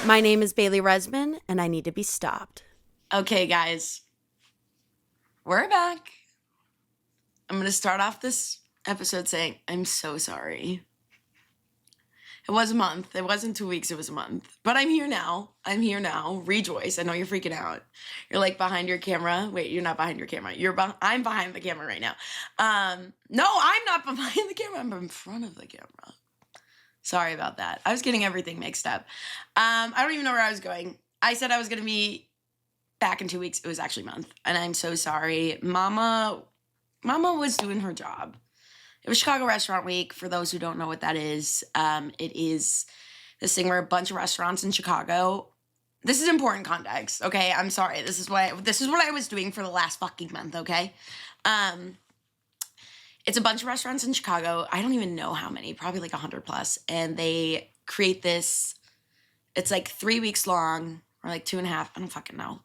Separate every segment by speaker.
Speaker 1: My name is Bailey Resman, and I need to be stopped.
Speaker 2: Okay, guys. We're back. I'm going to start off this episode saying, I'm so sorry. It was a month. It wasn't 2 weeks. It was a month. But I'm here now. Rejoice. I know you're freaking out. You're like behind your camera. Wait, you're not behind your camera. I'm behind the camera right now. No, I'm not behind the camera. I'm in front of the camera. Sorry about that. I was getting everything mixed up. I don't even know where I was going. I said I was going to be back in 2 weeks. It was actually a month. And I'm so sorry. Mama was doing her job. It was Chicago Restaurant Week. For those who don't know what that is, it is this thing where a bunch of restaurants in Chicago. This is important context, okay? I'm sorry. This is what I was doing for the last fucking month, okay? It's a bunch of restaurants in Chicago. I don't even know how many, probably like 100 plus. And they create this, it's like 3 weeks long or like 2.5. I don't fucking know.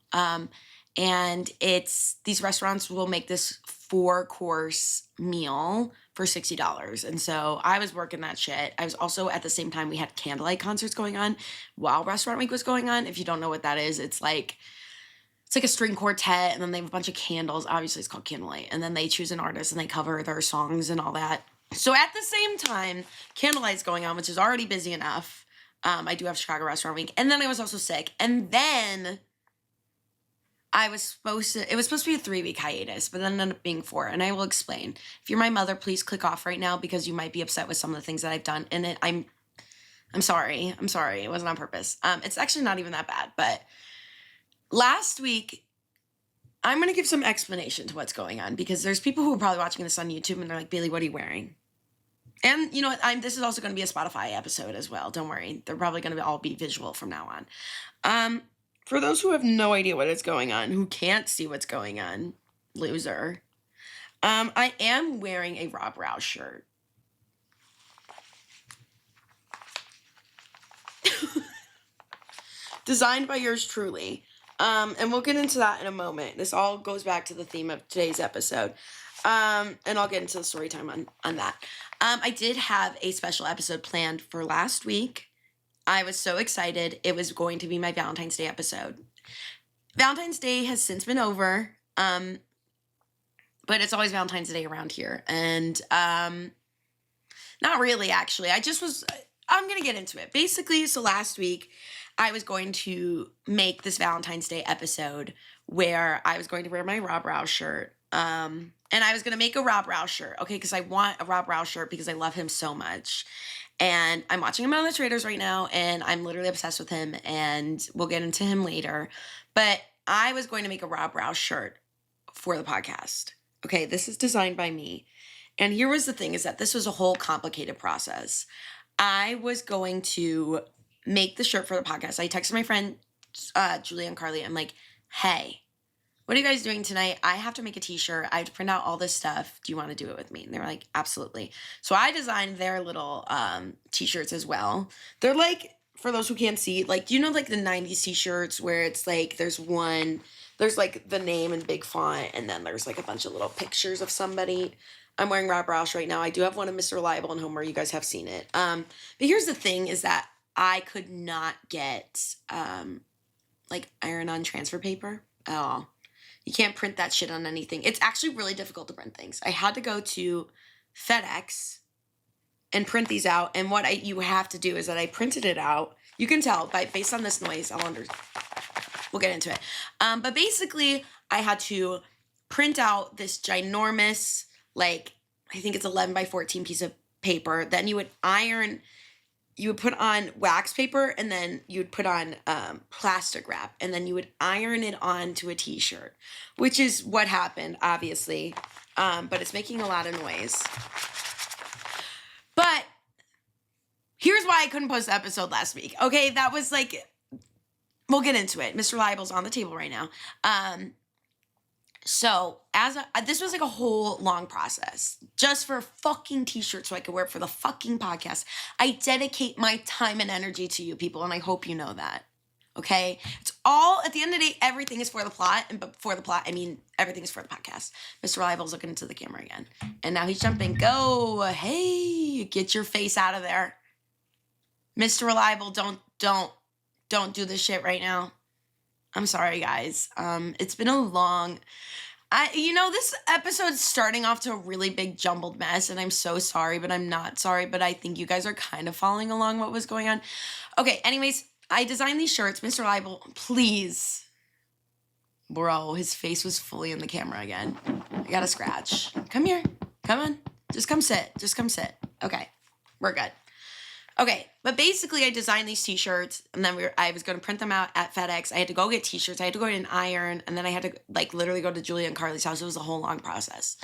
Speaker 2: And these restaurants will make this 4-course meal for $60. And so I was working that shit. I was also, at the same time, we had candlelight concerts going on while Restaurant Week was going on. If you don't know what that is, it's like a string quartet, and then they have a bunch of candles. Obviously, it's called Candlelight. And then they choose an artist, and they cover their songs and all that. So at the same time, Candlelight's going on, which is already busy enough. I do have Chicago Restaurant Week. And then I was also sick. And then it was supposed to be a 3-week hiatus, but then it ended up being 4. And I will explain. If you're my mother, please click off right now because you might be upset with some of the things that I've done. And I'm sorry. I'm sorry. It wasn't on purpose. It's actually not even that bad, but last week, I'm going to give some explanation to what's going on because there's people who are probably watching this on YouTube and they're like, Bailey, what are you wearing? And you know what? This is also going to be a Spotify episode as well. Don't worry. They're probably going to all be visual from now on. For those who have no idea what is going on, who can't see what's going on, loser, I am wearing a Rob Rausch shirt. Designed by yours truly. And we'll get into that in a moment. This all goes back to the theme of today's episode. And I'll get into the story time on that. I did have a special episode planned for last week. I was so excited. It was going to be my Valentine's Day episode. Valentine's Day has since been over. But it's always Valentine's Day around here. And not really, actually. I'm going to get into it. Basically, so last week, I was going to make this Valentine's Day episode where I was going to wear my Rob Rausch shirt. And I was going to make a Rob Rausch shirt, okay? Because I want a Rob Rausch shirt because I love him so much. And I'm watching him on the Traders right now, and I'm literally obsessed with him, and we'll get into him later. But I was going to make a Rob Rausch shirt for the podcast. Okay, this is designed by me. And here was the thing, is that this was a whole complicated process. I was going to make the shirt for the podcast. I texted my friend, Julia and Carly. I'm like, hey, what are you guys doing tonight? I have to make a t-shirt. I have to print out all this stuff. Do you want to do it with me? And they were like, absolutely. So I designed their little t-shirts as well. They're like, for those who can't see, like, do you know like the 90s t-shirts where it's like there's like the name in big font and then there's like a bunch of little pictures of somebody. I'm wearing Rob Rausch right now. I do have one of Mr. Reliable and Homer. You guys have seen it. But here's the thing is that I could not get like iron-on transfer paper at all. You can't print that shit on anything. It's actually really difficult to print things. I had to go to FedEx and print these out. And what you have to do is that I printed it out. You can tell based on this noise. We'll get into it. But basically, I had to print out this ginormous, like, I think it's 11 by 14 piece of paper. Then you would put on wax paper, and then you would put on plastic wrap, and then you would iron it onto a t-shirt, which is what happened, obviously. But it's making a lot of noise. But here's why I couldn't post the episode last week. Okay, that was like, we'll get into it. Mr. Reliable's on the table right now. So this was like a whole long process just for a fucking t-shirt so I could wear it for the fucking podcast. I dedicate my time and energy to you people, and I hope you know that. Okay? It's all, at the end of the day, everything is for the plot. And but for the plot, I mean, everything is for the podcast. Mr. Reliable's looking into the camera again. And now he's jumping. Go. Hey, get your face out of there. Mr. Reliable, don't don't do this shit right now. I'm sorry, guys. It's been a long... this episode's starting off to a really big jumbled mess, and I'm so sorry, but I'm not sorry, but I think you guys are kind of following along what was going on. Okay, anyways, I designed these shirts. Mr. Libel, please. Bro, his face was fully in the camera again. I got a scratch. Come here. Come on. Just come sit. Just come sit. Okay, we're good. Okay, but basically I designed these t-shirts, and then I was going to print them out at FedEx. I had to go get t-shirts. I had to go get an iron, and then I had to literally go to Julia and Carly's house. It was a whole long process.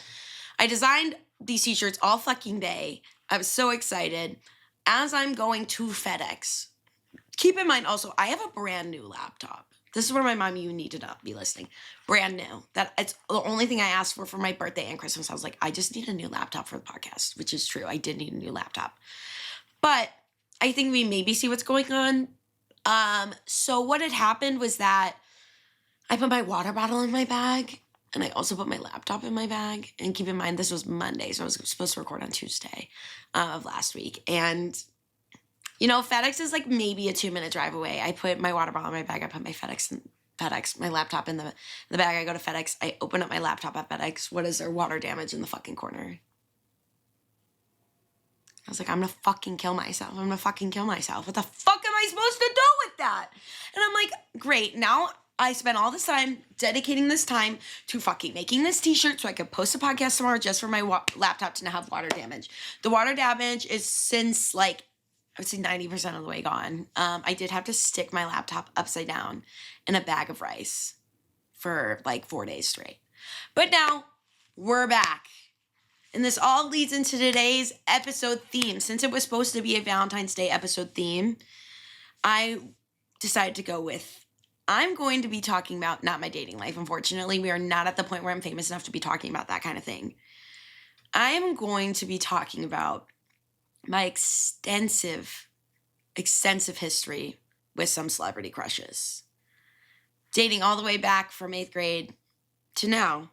Speaker 2: I designed these t-shirts all fucking day. I was so excited. As I'm going to FedEx, keep in mind also, I have a brand new laptop. This is where my mom, you need to not be listening. Brand new. It's the only thing I asked for my birthday and Christmas. I was like, I just need a new laptop for the podcast, which is true. I did need a new laptop. But I think we maybe see what's going on. So what had happened was that I put my water bottle in my bag, and I also put my laptop in my bag. And keep in mind, this was Monday, so I was supposed to record on Tuesday of last week. And, FedEx is maybe a 2-minute drive away. I put my water bottle in my bag. I put my my laptop in the bag. I go to FedEx. I open up my laptop at FedEx. What is there? Water damage in the fucking corner. I was like, I'm gonna fucking kill myself. I'm gonna fucking kill myself. What the fuck am I supposed to do with that? And I'm like, great. Now I spent all this time dedicating this time to fucking making this t-shirt so I could post a podcast tomorrow just for my laptop to not have water damage. The water damage is since I would say 90% of the way gone. I did have to stick my laptop upside down in a bag of rice for 4 days straight. But now we're back. And this all leads into today's episode theme. Since it was supposed to be a Valentine's Day episode theme, I decided to go with, I'm going to be talking about not my dating life. Unfortunately, we are not at the point where I'm famous enough to be talking about that kind of thing. I am going to be talking about my extensive history with some celebrity crushes. Dating all the way back from 8th grade to now.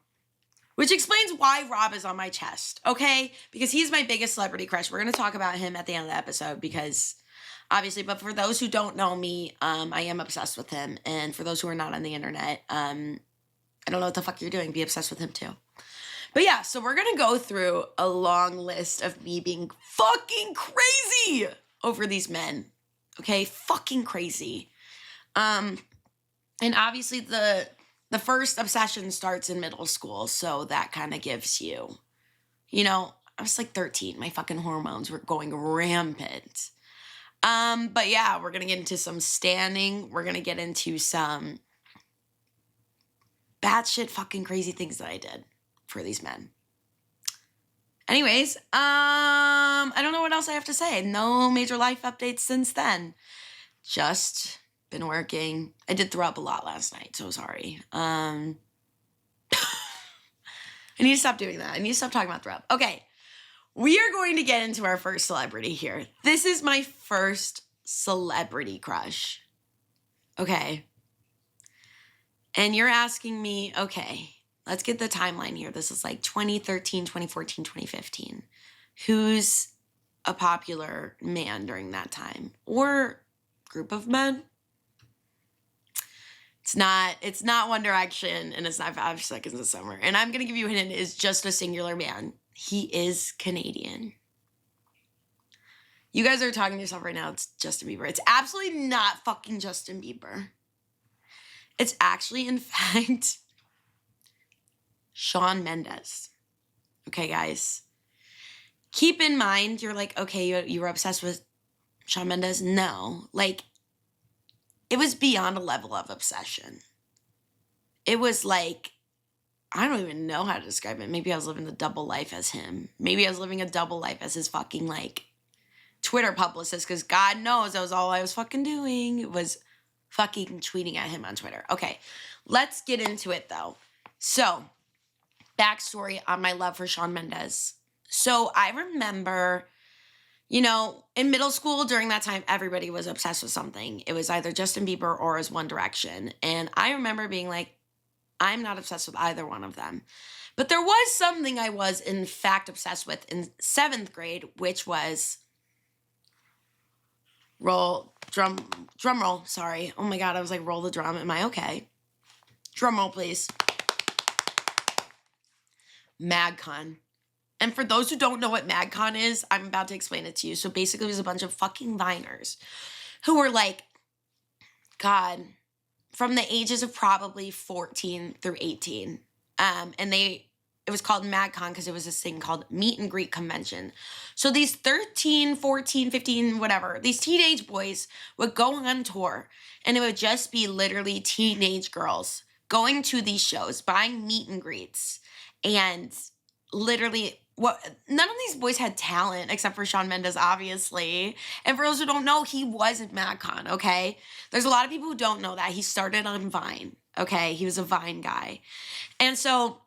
Speaker 2: Which explains why Rob is on my chest, okay? Because he's my biggest celebrity crush. We're going to talk about him at the end of the episode because, obviously, but for those who don't know me, I am obsessed with him. And for those who are not on the internet, I don't know what the fuck you're doing. Be obsessed with him too. But yeah, so we're going to go through a long list of me being fucking crazy over these men, okay? Fucking crazy. And obviously the first obsession starts in middle school, so that kind of gives you, I was 13. My fucking hormones were going rampant. But yeah, we're going to get into some standing. We're going to get into some batshit fucking crazy things that I did for these men. Anyways, I don't know what else I have to say. No major life updates since then. Just been working. I did throw up a lot last night, so sorry. I need to stop doing that. I need to stop talking about throw up. Okay, we are going to get into our first celebrity here. This is my first celebrity crush. Okay. And you're asking me, okay, let's get the timeline here. This is 2013, 2014, 2015. Who's a popular man during that time? Or group of men? It's not One Direction, and it's not 5 Seconds of Summer. And I'm going to give you a hint, it is just a singular man. He is Canadian. You guys are talking to yourself right now, it's Justin Bieber. It's absolutely not fucking Justin Bieber. It's actually, in fact, Shawn Mendes. Okay, guys. Keep in mind, you're okay, you were obsessed with Shawn Mendes. No, it was beyond a level of obsession. It was I don't even know how to describe it. Maybe I was living a double life as him. Maybe I was living a double life as his fucking Twitter publicist, because God knows that was all I was fucking doing. It was fucking tweeting at him on Twitter. Okay, let's get into it though. So, backstory on my love for Shawn Mendes. So I remember, in middle school during that time, everybody was obsessed with something. It was either Justin Bieber or as One Direction. And I remember being I'm not obsessed with either one of them. But there was something I was, in fact, obsessed with in 7th grade, which was drum roll, sorry. Oh my God, I was like, roll the drum. Am I okay? Drum roll, please. MagCon. And for those who don't know what MagCon is, I'm about to explain it to you. So basically, it was a bunch of fucking Viners who were like, God, from the ages of probably 14 through 18. And it was called MagCon because it was this thing called Meet and Greet Convention. So these 13, 14, 15, whatever, these teenage boys would go on tour, and it would just be literally teenage girls going to these shows, buying meet and greets, and literally none of these boys had talent except for Shawn Mendes, obviously. And for those who don't know, he was at MagCon, okay? There's a lot of people who don't know that. He started on Vine, okay? He was a Vine guy. And so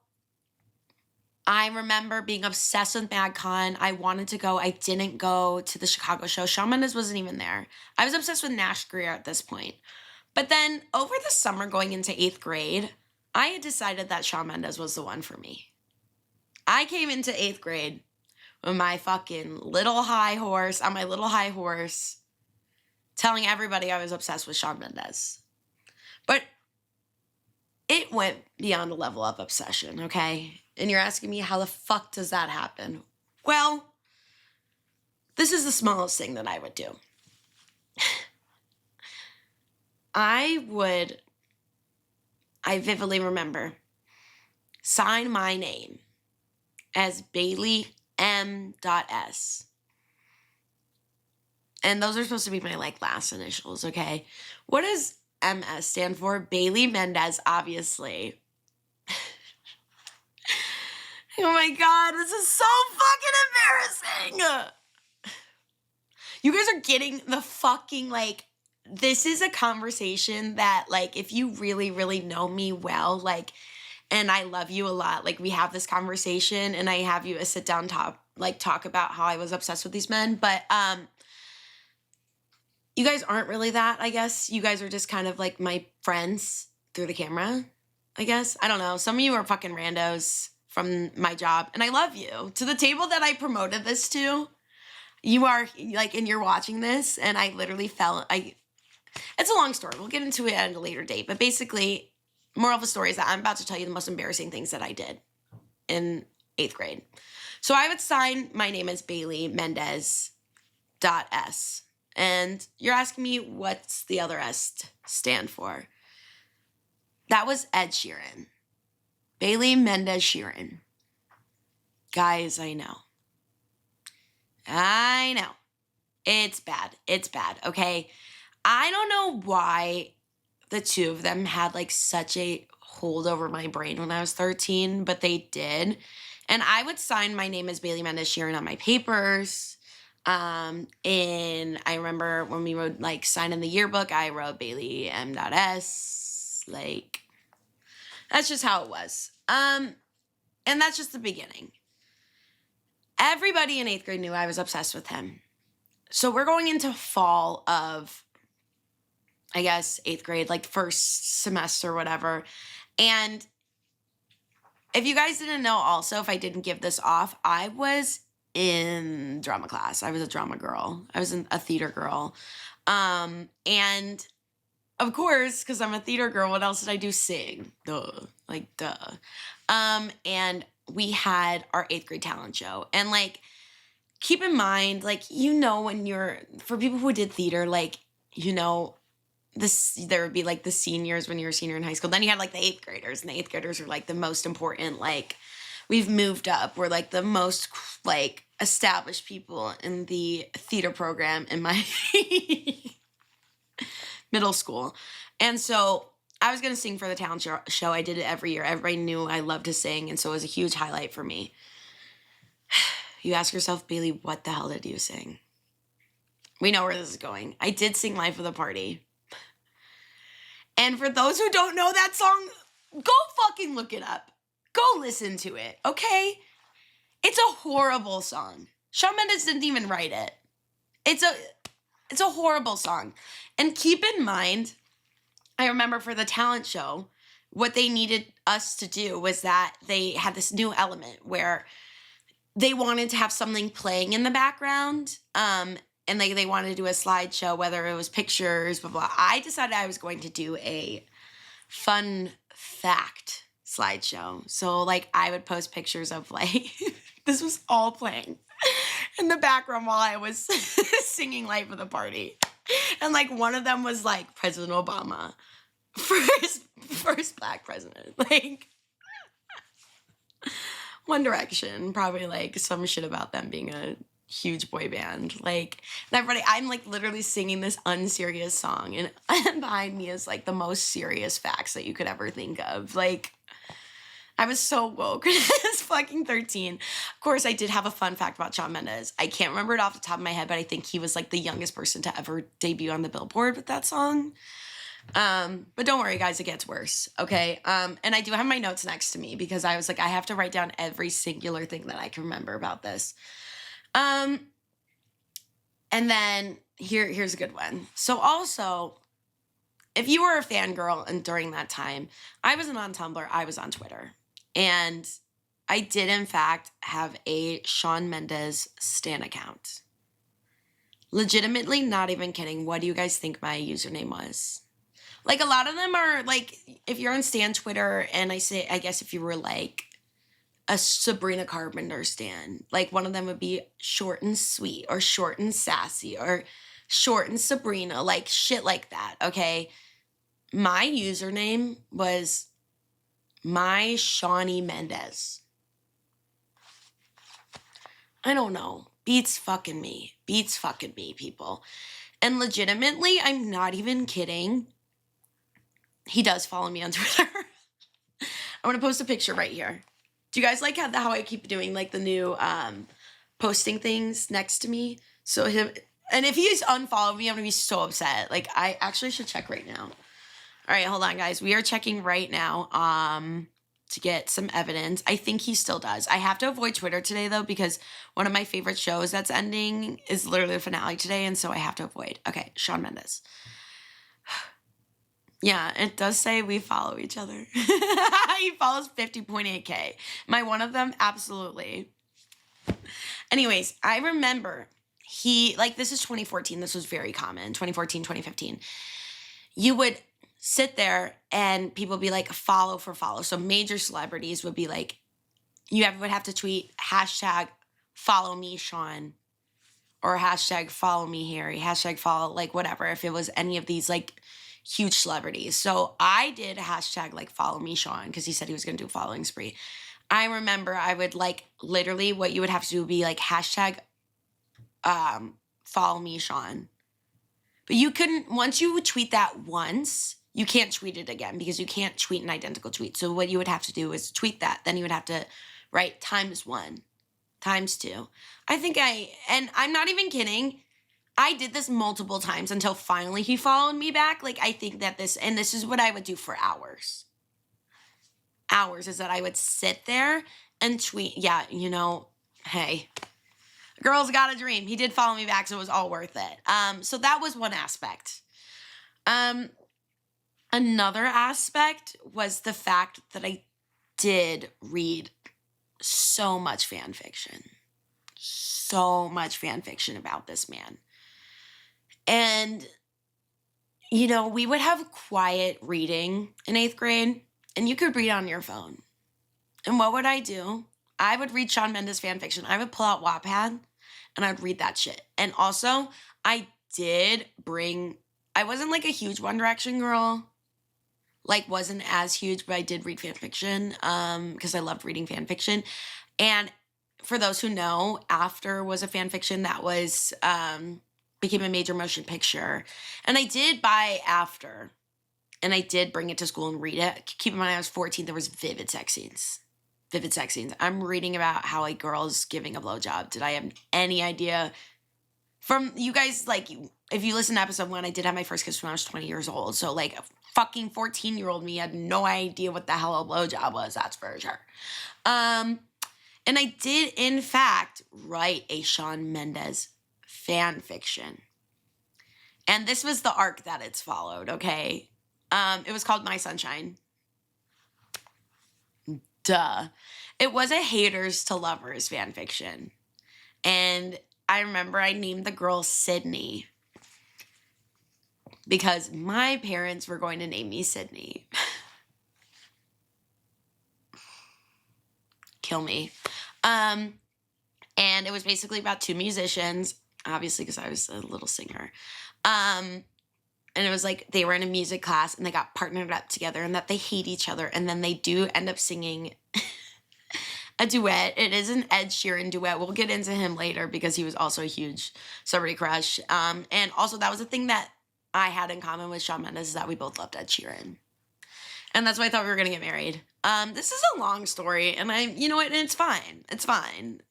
Speaker 2: I remember being obsessed with MagCon. I wanted to go. I didn't go to the Chicago show. Shawn Mendes wasn't even there. I was obsessed with Nash Greer at this point. But then over the summer going into 8th grade, I had decided that Shawn Mendes was the one for me. I came into 8th grade with my fucking little high horse, on my little high horse, telling everybody I was obsessed with Shawn Mendes. But it went beyond a level of obsession, okay? And you're asking me, how the fuck does that happen? Well, this is the smallest thing that I would do. I vividly remember, sign my name as Bailey M.S. And those are supposed to be my last initials, okay? What does MS stand for? Bailey Mendes, obviously. Oh my God, this is so fucking embarrassing. You guys are getting the fucking, this is a conversation that, if you really, really know me well, and I love you a lot, we have this conversation, and I have you sit down, talk about how I was obsessed with these men, but, you guys aren't really that, I guess. You guys are just kind of my friends through the camera, I guess. I don't know. Some of you are fucking randos from my job, and I love you. To the table that I promoted this to, you are, and you're watching this, and I literally it's a long story. We'll get into it at a later date, but basically, moral of the story is that I'm about to tell you the most embarrassing things that I did in 8th grade. So I would sign my name as Bailey Mendes .S. And you're asking me, what's the other S stand for? That was Ed Sheeran. Bailey Mendes Sheeran. Guys, I know. It's bad, okay? I don't know why the two of them had such a hold over my brain when I was 13, but they did. And I would sign my name as Bailey Mendes Sheeran on my papers. And I remember when we would sign in the yearbook, I wrote Bailey M.S. That's just how it was. And that's just the beginning. Everybody in 8th grade knew I was obsessed with him. So we're going into fall of, I guess, 8th grade, first semester or whatever. And if you guys didn't know also, if I didn't give this off, I was in drama class. I was a drama girl. I was a theater girl. And of course, because I'm a theater girl, what else did I do? Sing. Duh. And we had our 8th grade talent show. And keep in mind, when for people who did theater, there would be the seniors when you're a senior in high school. Then you had the 8th graders, and the 8th graders were the most important, we've moved up. We're the most established people in the theater program in my middle school. And so I was going to sing for the talent show. I did it every year. Everybody knew I loved to sing, and so it was a huge highlight for me. You ask yourself, Bailey, what the hell did you sing? We know where this is going. I did sing Life of the Party. And for those who don't know that song, go fucking look it up. Go listen to it, okay? It's a horrible song. Shawn Mendes didn't even write it. It's a horrible song. And keep in mind, I remember for the talent show, what they needed us to do was that they had this new element where they wanted to have something playing in the background. and like they wanted to do a slideshow, whether it was pictures, blah, blah. I decided I was going to do a fun fact slideshow. So like I would post pictures of like, this was all playing in the background while I was singing Life of the Party. And like one of them was like President Obama, first black president. Like One Direction, probably like some shit about them being a huge boy band. Like, and everybody, I'm like literally singing this unserious song, and behind me is like the most serious facts that you could ever think of. Like, I was so woke when I was fucking 13. Of course, I did have a fun fact about Shawn Mendes. I can't remember it off the top of my head, but I think he was like the youngest person to ever debut on the Billboard with that song. But don't worry, guys, it gets worse, okay? And I do have my notes next to me because I was like, I have to write down every singular thing that I can remember about this. And then here's a good one. So also, if you were a fangirl and during that time, I wasn't on Tumblr, I was on Twitter. And I did, in fact, have a Shawn Mendes Stan account. Legitimately, not even kidding. What do you guys think my username was? Like, a lot of them are, like, if you're on Stan Twitter, and I guess if you were, like, a Sabrina Carpenter Stan, like, one of them would be short and sweet, or short and sassy, or short and Sabrina, like, shit like that, okay? My username was my Shawnee Mendes. I don't know. Beats fucking me, people. And legitimately, I'm not even kidding. He does follow me on Twitter. I'm going to post a picture right here. Do you guys like how I keep doing like the new posting things next to me? So and if he's unfollowed me, I'm going to be so upset. Like, I actually should check right now. All right, hold on, guys. We are checking right now to get some evidence. I think he still does. I have to avoid Twitter today, though, because one of my favorite shows that's ending is literally the finale today, and so I have to avoid. Okay, Shawn Mendes. Yeah, it does say we follow each other. He follows 50.8K. Am I one of them? Absolutely. Anyways, I remember this is 2014. This was very common. 2014, 2015. You would sit there and people would be like, follow for follow. So major celebrities would be like, would have to tweet hashtag follow me Shawn, or hashtag follow me Harry, hashtag follow, like whatever, if it was any of these like huge celebrities. So I did hashtag like follow me Shawn because he said he was going to do a following spree. I remember I would like literally what you would have to do would be like hashtag follow me Shawn. But you couldn't, once you would tweet that once, you can't tweet it again because you can't tweet an identical tweet. So what you would have to do is tweet that. Then you would have to write ×1, ×2. And I'm not even kidding. I did this multiple times until finally he followed me back. Like, I think that this is what I would do for hours. Hours is that I would sit there and tweet. Yeah, hey, girl's got a dream. He did follow me back, so it was all worth it. So that was one aspect. Another aspect was the fact that I did read so much fan fiction. So much fan fiction about this man. And, we would have quiet reading in 8th grade, and you could read on your phone. And what would I do? I would read Shawn Mendes fan fiction. I would pull out Wattpad, and I'd read that shit. And also, I wasn't like a huge One Direction girl. Like, wasn't as huge, but I did read fan fiction because I loved reading fan fiction. And for those who know, After was a fan fiction that was became a major motion picture. And I did buy After, and I did bring it to school and read it. Keep in mind, I was 14. There was vivid sex scenes. I'm reading about how a girl's giving a blowjob. Did I have any idea? From you guys, like, if you listen to episode 1, I did have my first kiss when I was 20 years old. So, like, a fucking 14-year-old me had no idea what the hell a blowjob was. That's for sure. And I did, in fact, write a Shawn Mendes fan fiction. And this was the arc that it's followed, okay? It was called My Sunshine. Duh. It was a haters to lovers fan fiction. And I remember I named the girl Sydney because my parents were going to name me Sydney. Kill me. And it was basically about two musicians, obviously because I was a little singer. And it was like they were in a music class and they got partnered up together and that they hate each other. And then they do end up singing a duet. It is an Ed Sheeran duet. We'll get into him later because he was also a huge celebrity crush. And also that was a thing that I had in common with Shawn Mendes, is that we both loved Ed Sheeran. And that's why I thought we were going to get married. This is a long story, and you know what, and it's fine. It's fine.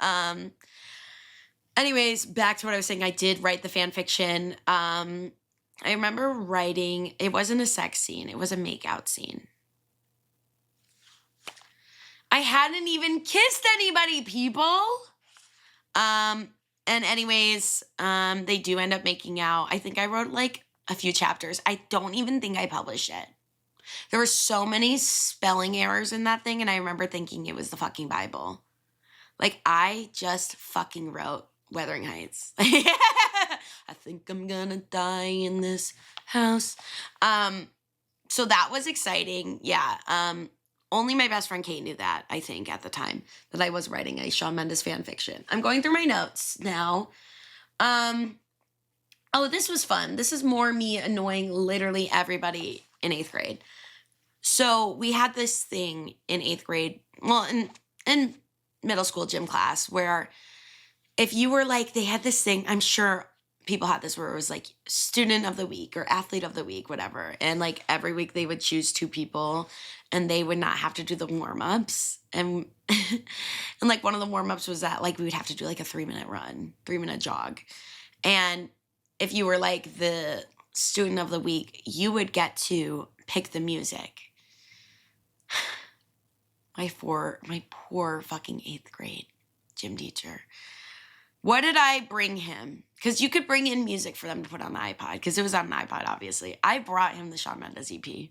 Speaker 2: Anyways, back to what I was saying. I did write the fan fiction. I remember writing, it wasn't a sex scene. It was a makeout scene. I hadn't even kissed anybody, people. And anyways, they do end up making out. I think I wrote like a few chapters. I don't even think I published it. There were so many spelling errors in that thing, and I remember thinking it was the fucking Bible. Like, I just fucking wrote Wuthering Heights. I think I'm gonna die in this house. So that was exciting. Yeah. Only my best friend Kate knew that, I think, at the time, that I was writing a Shawn Mendes fan fiction. I'm going through my notes now. Oh, this was fun. This is more me annoying literally everybody in 8th grade. So we had this thing in 8th grade, well, in middle school gym class, where if you were like, they had this thing, I'm sure people had this, where it was like student of the week or athlete of the week, whatever. And like every week they would choose 2 people and they would not have to do the warm-ups. And and like one of the warm-ups was that like we would have to do like a 3-minute run, 3-minute jog. And if you were like the student of the week, you would get to pick the music. My poor fucking 8th grade gym teacher. What did I bring him? Because you could bring in music for them to put on the iPod, because it was on an iPod, obviously. I brought him the Shawn Mendes EP.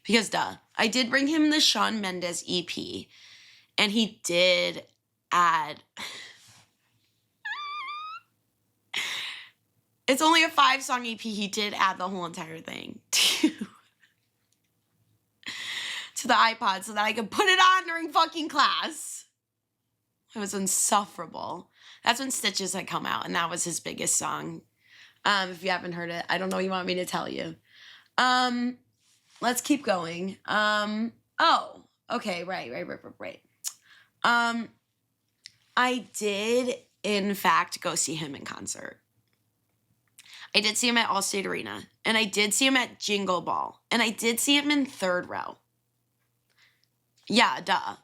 Speaker 2: Because duh. I did bring him the Shawn Mendes EP, and he did add... It's only a 5-song EP. He did add the whole entire thing to the iPod so that I could put it on during fucking class. It was insufferable. That's when Stitches had come out, and that was his biggest song. If you haven't heard it, I don't know what you want me to tell you. Let's keep going. Oh, okay, right. I did, in fact, go see him in concert. I did see him at Allstate Arena, and I did see him at Jingle Ball, and I did see him in 3rd row. Yeah, duh.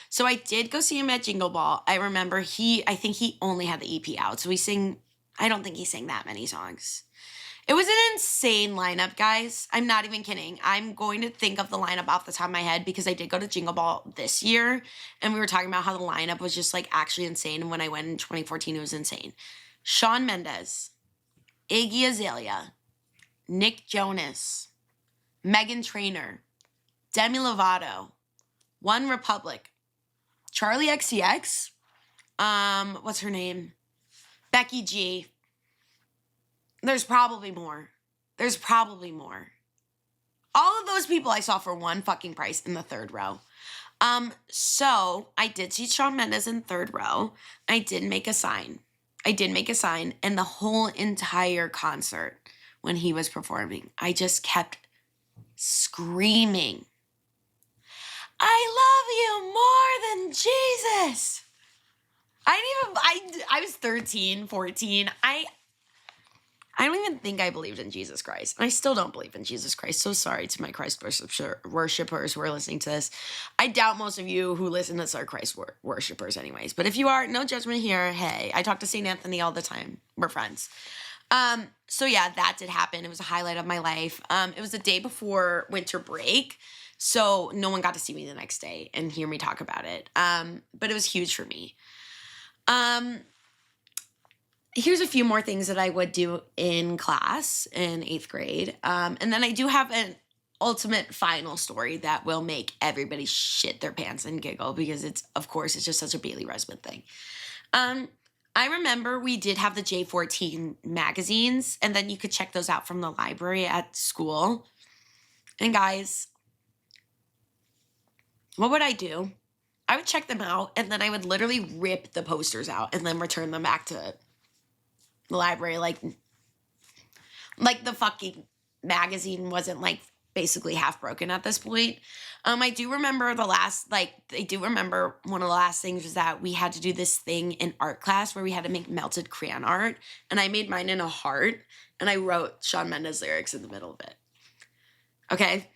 Speaker 2: So I did go see him at Jingle Ball. I remember I think he only had the EP out, so I don't think he sang that many songs. It was an insane lineup, guys. I'm not even kidding. I'm going to think of the lineup off the top of my head because I did go to Jingle Ball this year, and we were talking about how the lineup was just like actually insane, and when I went in 2014, it was insane. Shawn Mendes, Iggy Azalea, Nick Jonas, Meghan Trainor, Demi Lovato, One Republic, Charlie XCX, what's her name? Becky G. There's probably more. All of those people I saw for one fucking price in the 3rd row. So I did see Shawn Mendes in 3rd row. I did make a sign, and the whole entire concert when he was performing, I just kept screaming, I love you more than Jesus. I was 13, 14. I don't even think I believed in Jesus Christ. I still don't believe in Jesus Christ. So sorry to my Christ worshipers who are listening to this. I doubt most of you who listen to this are Christ worshipers anyways. But if you are, no judgment here. Hey, I talk to St. Anthony all the time. We're friends. So yeah, that did happen. It was a highlight of my life. It was the day before winter break. So no one got to see me the next day and hear me talk about it. But it was huge for me. Here's a few more things that I would do in class in 8th grade. And then I do have ultimate final story that will make everybody shit their pants and giggle because it's just such a Bailey Resman thing. I remember we did have the J14 magazines, and then you could check those out from the library at school. And guys, what would I do? I would check them out, and then I would literally rip the posters out and then return them back to the library. Like the fucking magazine wasn't like basically half broken at this point. I do remember one of the last things was that we had to do this thing in art class where we had to make melted crayon art, and I made mine in a heart, and I wrote Shawn Mendes lyrics in the middle of it. Okay,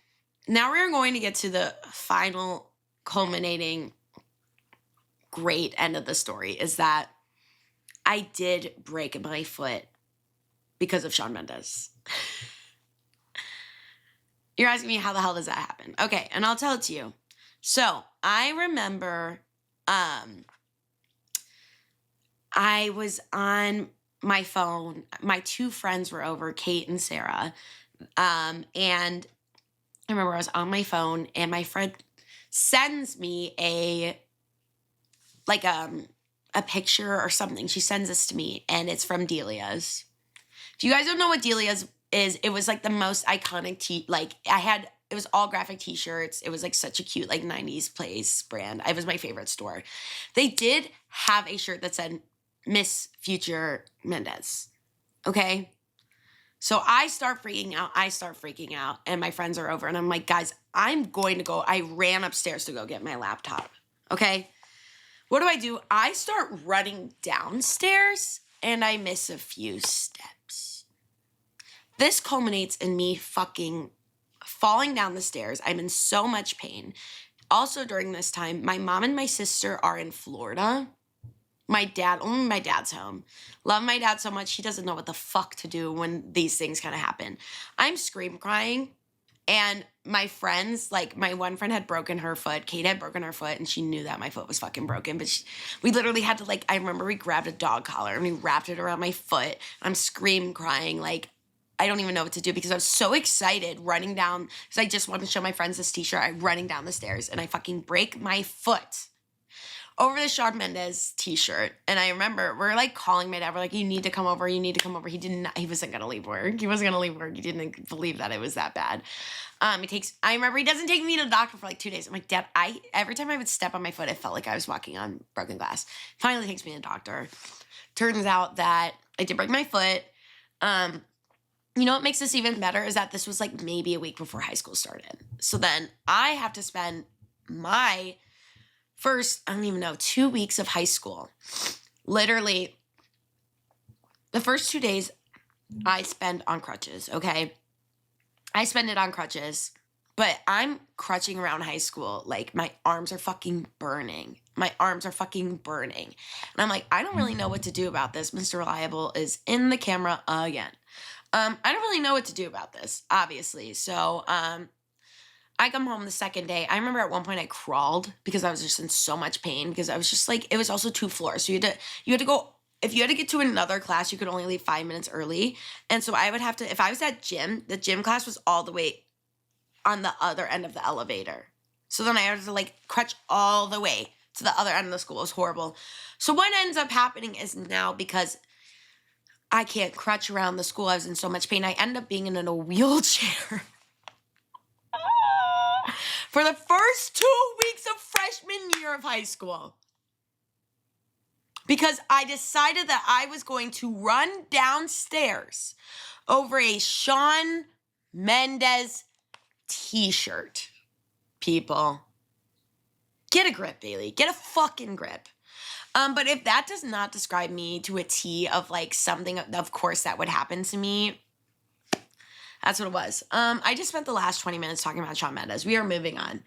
Speaker 2: now we're going to get to the final culminating great end of the story is that I did break my foot because of Shawn Mendes. You're asking me how the hell does that happen? Okay, and I'll tell it to you. So I remember I was on my phone. My two friends were over, Kate and Sarah. And I remember I was on my phone and my friend sends me a picture or something. She sends this to me and it's from Delia's. If you guys don't know what Delia's is, it was like the most iconic it was all graphic t-shirts. It was like such a cute like 90s place brand. It was my favorite store. They did have a shirt that said Miss Future Mendes. Okay? So I start freaking out and my friends are over and I'm like, guys, I'm going to go. I ran upstairs to go get my laptop. Okay? What do? I start running downstairs and I miss a few steps. This culminates in me fucking falling down the stairs. I'm in so much pain. Also during this time, my mom and my sister are in Florida. Only my dad's home. Love my dad so much. He doesn't know what the fuck to do when these things kind of happen. I'm scream crying. And my friends, like my one friend had broken her foot. Kate had broken her foot and she knew that my foot was fucking broken. But we literally had to I remember we grabbed a dog collar and we wrapped it around my foot. I'm scream crying I don't even know what to do because I was so excited running down because I just wanted to show my friends this t-shirt. I'm running down the stairs and I fucking break my foot over the Shawn Mendes t-shirt. And I remember we're calling my dad. We're like, you need to come over. He wasn't going to leave work. He didn't believe that it was that bad. I remember he doesn't take me to the doctor for 2 days. I'm like, Dad, every time I would step on my foot, it felt like I was walking on broken glass. Finally takes me to the doctor. Turns out that I did break my foot. You know what makes this even better is that this was maybe a week before high school started. So then I have to spend my first, 2 weeks of high school. Literally, the first 2 days I spend on crutches, okay? I spend it on crutches, but I'm crutching around high school. My arms are fucking burning. And I'm like, I don't really know what to do about this. Mr. Reliable is in the camera again. I don't really know what to do about this, obviously. So, I come home the second day. I remember at one point I crawled because I was just in so much pain because I was just it was also 2 floors. So you had to go, if you had to get to another class, you could only leave 5 minutes early. And so I would have to, if I was at gym, the gym class was all the way on the other end of the elevator. So then I had to crutch all the way to the other end of the school. It was horrible. So what ends up happening is now because I can't crutch around the school, I was in so much pain, I end up being in a wheelchair. For the first 2 weeks of freshman year of high school. Because I decided that I was going to run downstairs over a Shawn Mendes t-shirt. People. Get a grip, Bailey. Get a fucking grip. But if that does not describe me to a T of something, of course, that would happen to me, that's what it was. I just spent the last 20 minutes talking about Shawn Mendes. We are moving on.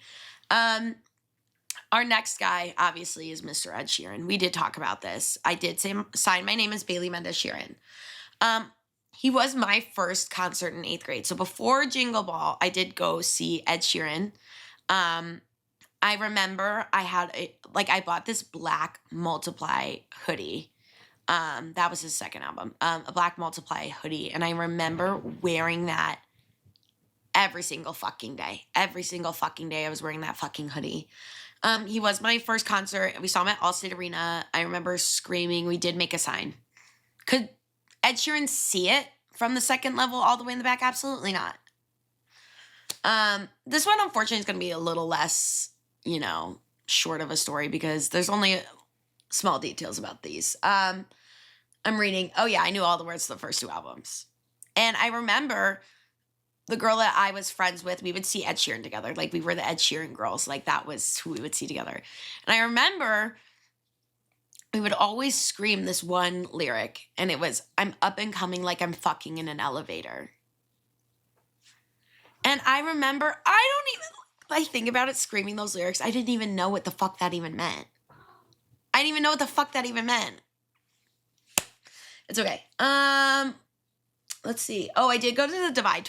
Speaker 2: Our next guy, obviously, is Mr. Ed Sheeran. We did talk about this. I did sign my name as Bailey Mendes Sheeran. He was my first concert in 8th grade. So before Jingle Ball, I did go see Ed Sheeran. I remember I bought this black Multiply hoodie. That was his second album. A black Multiply hoodie. And I remember wearing that every single fucking day. Every single fucking day I was wearing that fucking hoodie. He was my first concert. We saw him at Allstate Arena. I remember screaming. We did make a sign. Could Ed Sheeran see it from the second level all the way in the back? Absolutely not. This one, unfortunately, is going to be a little less, short of a story because there's only small details about these. I'm reading, I knew all the words to the first two albums. And I remember the girl that I was friends with, we would see Ed Sheeran together. Like, we were the Ed Sheeran girls. Like, that was who we would see together. And I remember we would always scream this one lyric, and it was, I'm up and coming like I'm fucking in an elevator. And I remember, I think about it, screaming those lyrics, I didn't even know what the fuck that even meant. I didn't even know what the fuck that even meant. It's okay. Let's see. Oh, I did go to the Divide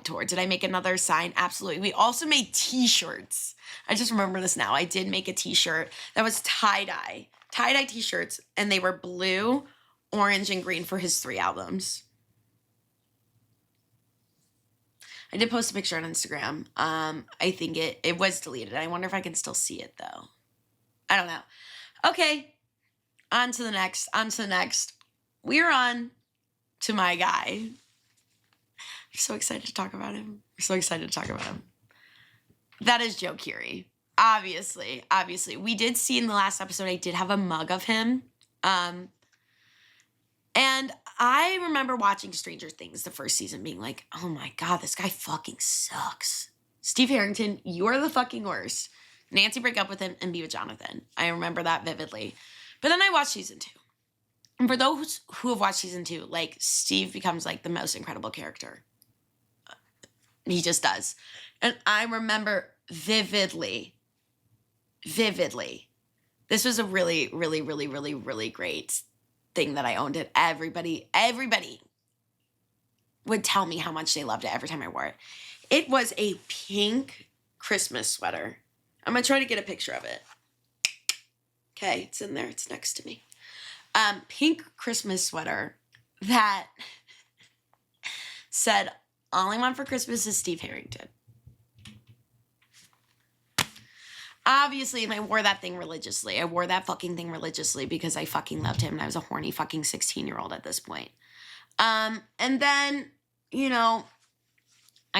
Speaker 2: tour. Did I make another sign? Absolutely. We also made t-shirts. I just remember this now. I did make a t-shirt that was tie-dye t-shirts, and they were blue, orange, and green for his 3 albums. I did post a picture on Instagram. I think it was deleted. I wonder if I can still see it, though. I don't know. Okay. On to the next. We're on to my guy. I'm so excited to talk about him. That is Joe Keery. Obviously. We did see in the last episode, I did have a mug of him. And I remember watching Stranger Things the first season being like, oh my God, this guy fucking sucks. Steve Harrington, you're the fucking worst. Nancy break up with him and be with Jonathan. I remember that vividly. But then I watched season 2. And for those who have watched season 2, like, Steve becomes like the most incredible character. He just does. And I remember vividly. This was a really, really, really, really, really great thing that I owned it. Everybody would tell me how much they loved it every time I wore it. It was a pink Christmas sweater. I'm going to try to get a picture of it. Okay, it's in there. It's next to me. Pink Christmas sweater that said, all I want for Christmas is Steve Harrington. Obviously, and I wore that thing religiously. I wore that fucking thing religiously because I fucking loved him and I was a horny fucking 16-year-old at this point. And then, I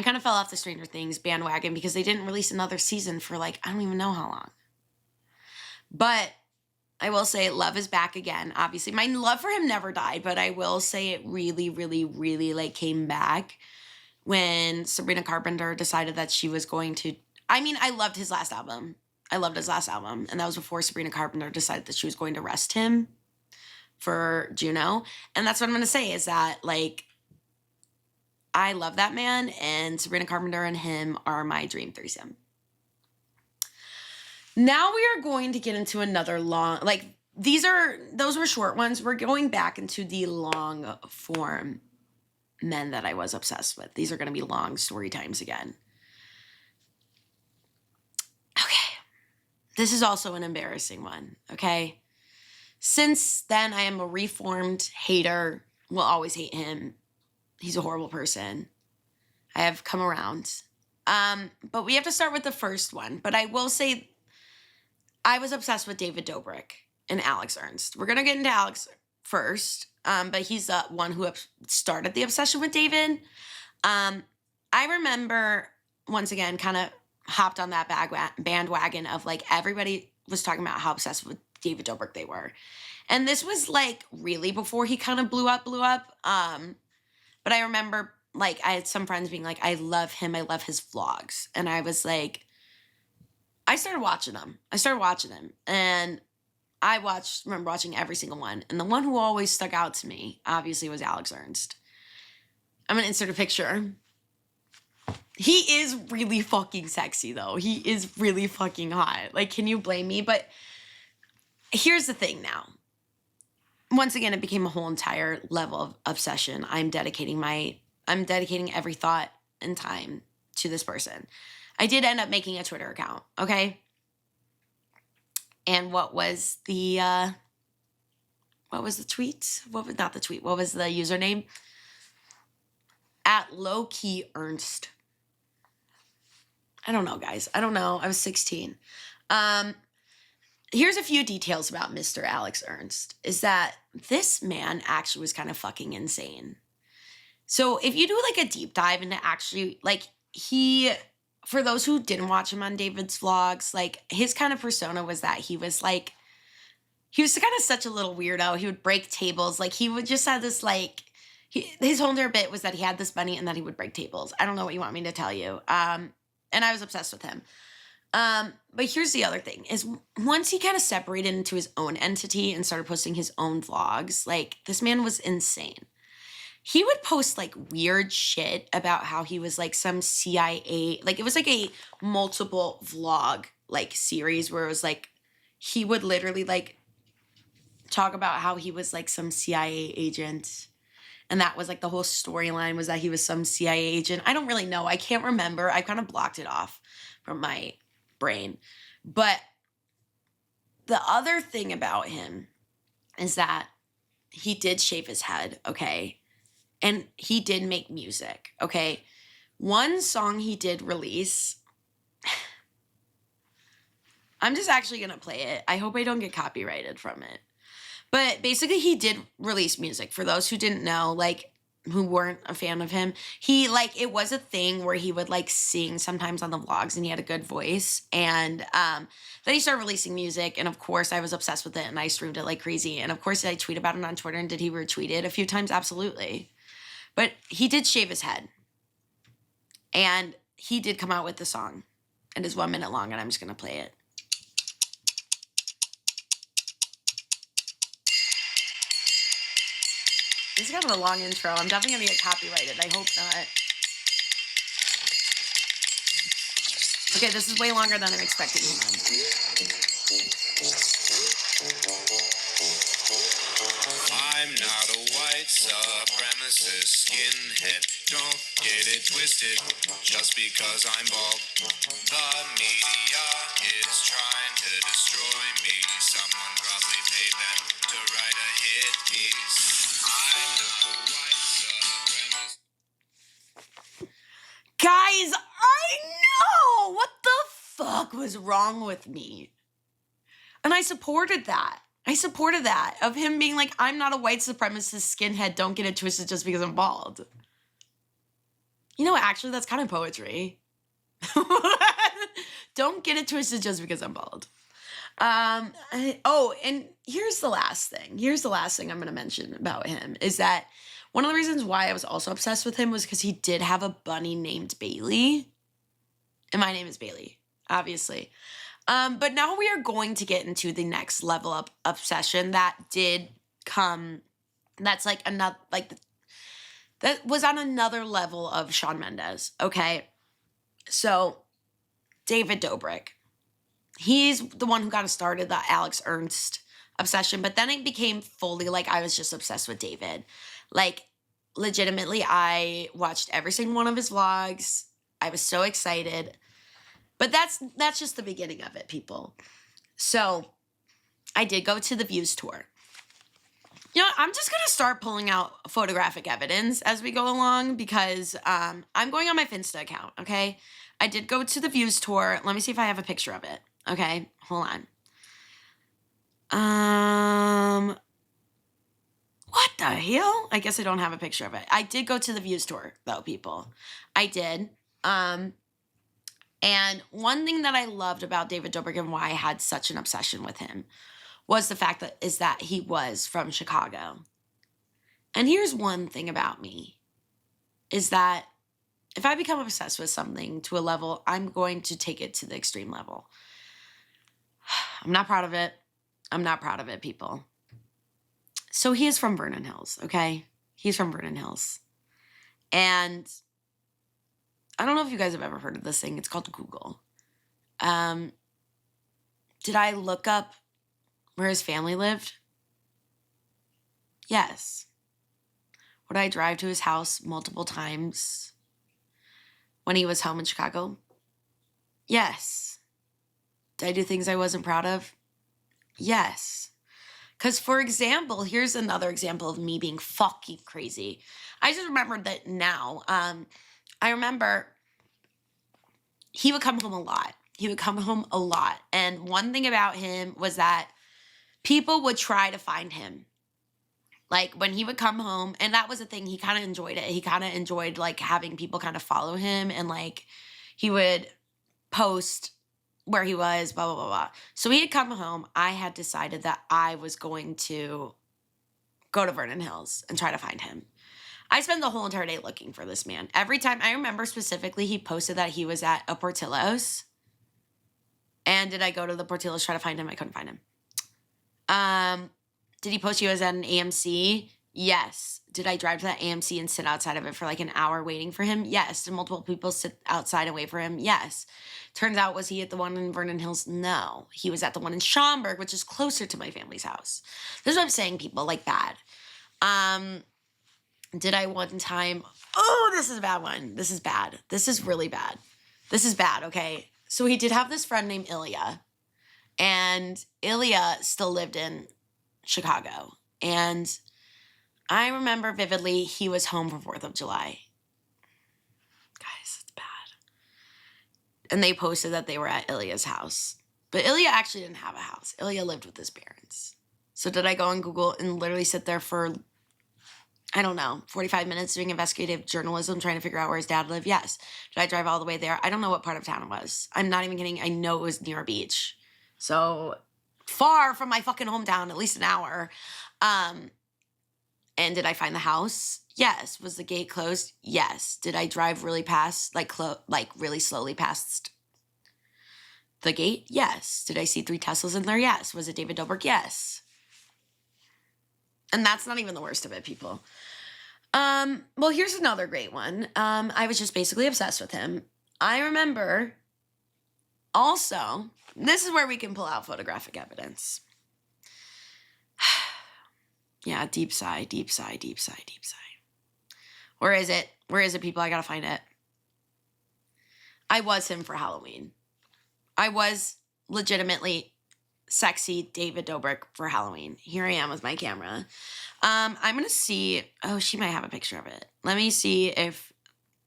Speaker 2: kind of fell off the Stranger Things bandwagon because they didn't release another season for like, I don't even know how long. But I will say love is back again. Obviously, my love for him never died, but I will say it really, really, really like came back when Sabrina Carpenter decided that she was going to, I loved his last album. And that was before Sabrina Carpenter decided that she was going to arrest him for Juno. And that's what I'm going to say is that, like, I love that man, and Sabrina Carpenter and him are my dream threesome. Now we are going to get into another long, like, those were short ones. We're going back into the long form men that I was obsessed with. These are going to be long story times again. Okay. This is also an embarrassing one, okay? Since then, I am a reformed hater. Will always hate him. He's a horrible person. I have come around. But we have to start with the first one. But I will say I was obsessed with David Dobrik and Alex Ernst. We're going to get into Alex first. But he's the one who started the obsession with David. I remember, once again, kind of hopped on that bandwagon of, like, everybody was talking about how obsessed with David Dobrik they were. And this was, like, really before he kind of blew up. But I remember, like, I had some friends being like, I love him. I love his vlogs. And I was like, I started watching them. And I remember watching every single one. And the one who always stuck out to me, obviously, was Alex Ernst. I'm going to insert a picture. He is really fucking sexy, though. He is really fucking hot. Like, can you blame me? But here's the thing now. Once again, it became a whole entire level of obsession. I'm dedicating every thought and time to this person. I did end up making a Twitter account, okay? And what was the tweet? What was the username? at low-key Ernst. I don't know, guys. I don't know. I was 16. Here's a few details about Mr. Alex Ernst, is that this man actually was kind of fucking insane. So if you do like a deep dive into actually, like for those who didn't watch him on David's vlogs, like his kind of persona was that he was kind of such a little weirdo. He would break tables. Like he would just have this like, his whole entire bit was that he had this bunny and that he would break tables. I don't know what you want me to tell you. And I was obsessed with him. But here's the other thing is once he kind of separated into his own entity and started posting his own vlogs, like this man was insane. He would post like weird shit about how he was like some CIA, like it was like a multiple vlog like series where it was like, he would literally like talk about how he was like some CIA agent. And that was like the whole storyline was that he was some CIA agent. I don't really know. I can't remember. I kind of blocked it off from my brain. But the other thing about him is that he did shave his head, okay? And he did make music, okay? One song he did release, I'm just actually going to play it. I hope I don't get copyrighted from it. But basically he did release music. For those who didn't know, like, who weren't a fan of him, he, like, it was a thing where he would, like, sing sometimes on the vlogs and he had a good voice. And then he started releasing music. And, of course, I was obsessed with it and I streamed it like crazy. And, of course, did I tweet about it on Twitter and did he retweet it a few times? Absolutely. But he did shave his head. And he did come out with the song. It is 1 minute long and I'm just going to play it. This is kind of a long intro. I'm definitely going to get copyrighted. I hope not. Okay, this is way longer than I'm expecting.
Speaker 3: I'm not a white supremacist skinhead. Don't get it twisted just because I'm bald. The media is trying to destroy me. Someone probably paid them to write a hit piece. I'm not a white supremacist.
Speaker 2: Guys, I know! What the fuck was wrong with me? And I supported that. Of him being like, I'm not a white supremacist skinhead. Don't get it twisted just because I'm bald. You know, actually, that's kind of poetry. Don't get it twisted just because I'm bald. And here's the last thing. I'm going to mention about him is that one of the reasons why I was also obsessed with him was because he did have a bunny named Bailey. And my name is Bailey, obviously. But now we are going to get into the next level of obsession that did come. That's like another, like, that was on another level of Shawn Mendes, okay? So, David Dobrik. He's the one who got us started, the Alex Ernst obsession. But then it became fully like I was just obsessed with David. Like, legitimately, I watched every single one of his vlogs. I was so excited. But that's just the beginning of it, people. So, I did go to the Views tour. You know, I'm just going to start pulling out photographic evidence as we go along because I'm going on my Finsta account, okay? I did go to the Views tour. Let me see if I have a picture of it. Okay, hold on. What the hell? I guess I don't have a picture of it. I did go to the Views tour, though, people. I did. And one thing that I loved about David Dobrik and why I had such an obsession with him was the fact that he was from Chicago. And here's one thing about me, is that if I become obsessed with something to a level, I'm going to take it to the extreme level. I'm not proud of it. I'm not proud of it, people. So he is from Vernon Hills, okay? He's from Vernon Hills. And I don't know if you guys have ever heard of this thing. It's called Google. Did I look up where his family lived? Yes. Would I drive to his house multiple times when he was home in Chicago? Yes. Did I do things I wasn't proud of? Yes. Because, for example, here's another example of me being fucking crazy. I just remembered that now. I remember he would come home a lot. And one thing about him was that people would try to find him. Like, when he would come home, and that was the thing, he kind of enjoyed it. He kind of enjoyed, like, having people kind of follow him, and, like, he would post where he was, blah, blah, blah, blah. So he had come home. I had decided that I was going to go to Vernon Hills and try to find him. I spent the whole entire day looking for this man. Every time, I remember specifically he posted that he was at a Portillo's. And did I go to the Portillo's try to find him? I couldn't find him. Did he post he was at an AMC? Yes. Did I drive to that AMC and sit outside of it for like an hour waiting for him? Yes. Did multiple people sit outside and wait for him? Yes. Turns out, was he at the one in Vernon Hills? No. He was at the one in Schaumburg, which is closer to my family's house. This is what I'm saying, people, like bad. Did I one time? Oh, this is a bad one. This is bad. This is really bad. This is bad, okay? So he did have this friend named Ilya. And Ilya still lived in Chicago. And I remember vividly he was home for 4th of July. Guys, it's bad. And they posted that they were at Ilya's house. But Ilya actually didn't have a house. Ilya lived with his parents. So did I go on Google and literally sit there for, I don't know, 45 minutes doing investigative journalism trying to figure out where his dad lived? Yes. Did I drive all the way there? I don't know what part of town it was. I'm not even kidding. I know it was near a beach. So far from my fucking hometown, at least an hour. And did I find the house? Yes. Was the gate closed? Yes. Did I drive really past, really slowly past the gate? Yes. Did I see 3 Teslas in there? Yes. Was it David Dobrik? Yes. And that's not even the worst of it, people. Well, here's another great one. I was just basically obsessed with him. I remember also, this is where we can pull out photographic evidence. Yeah, deep sigh, deep sigh, deep sigh, deep sigh. Where is it? Where is it, people? I gotta find it. I was him for Halloween. I was legitimately sexy David Dobrik for Halloween. Here I am with my camera. I'm gonna see. Oh, she might have a picture of it. Let me see if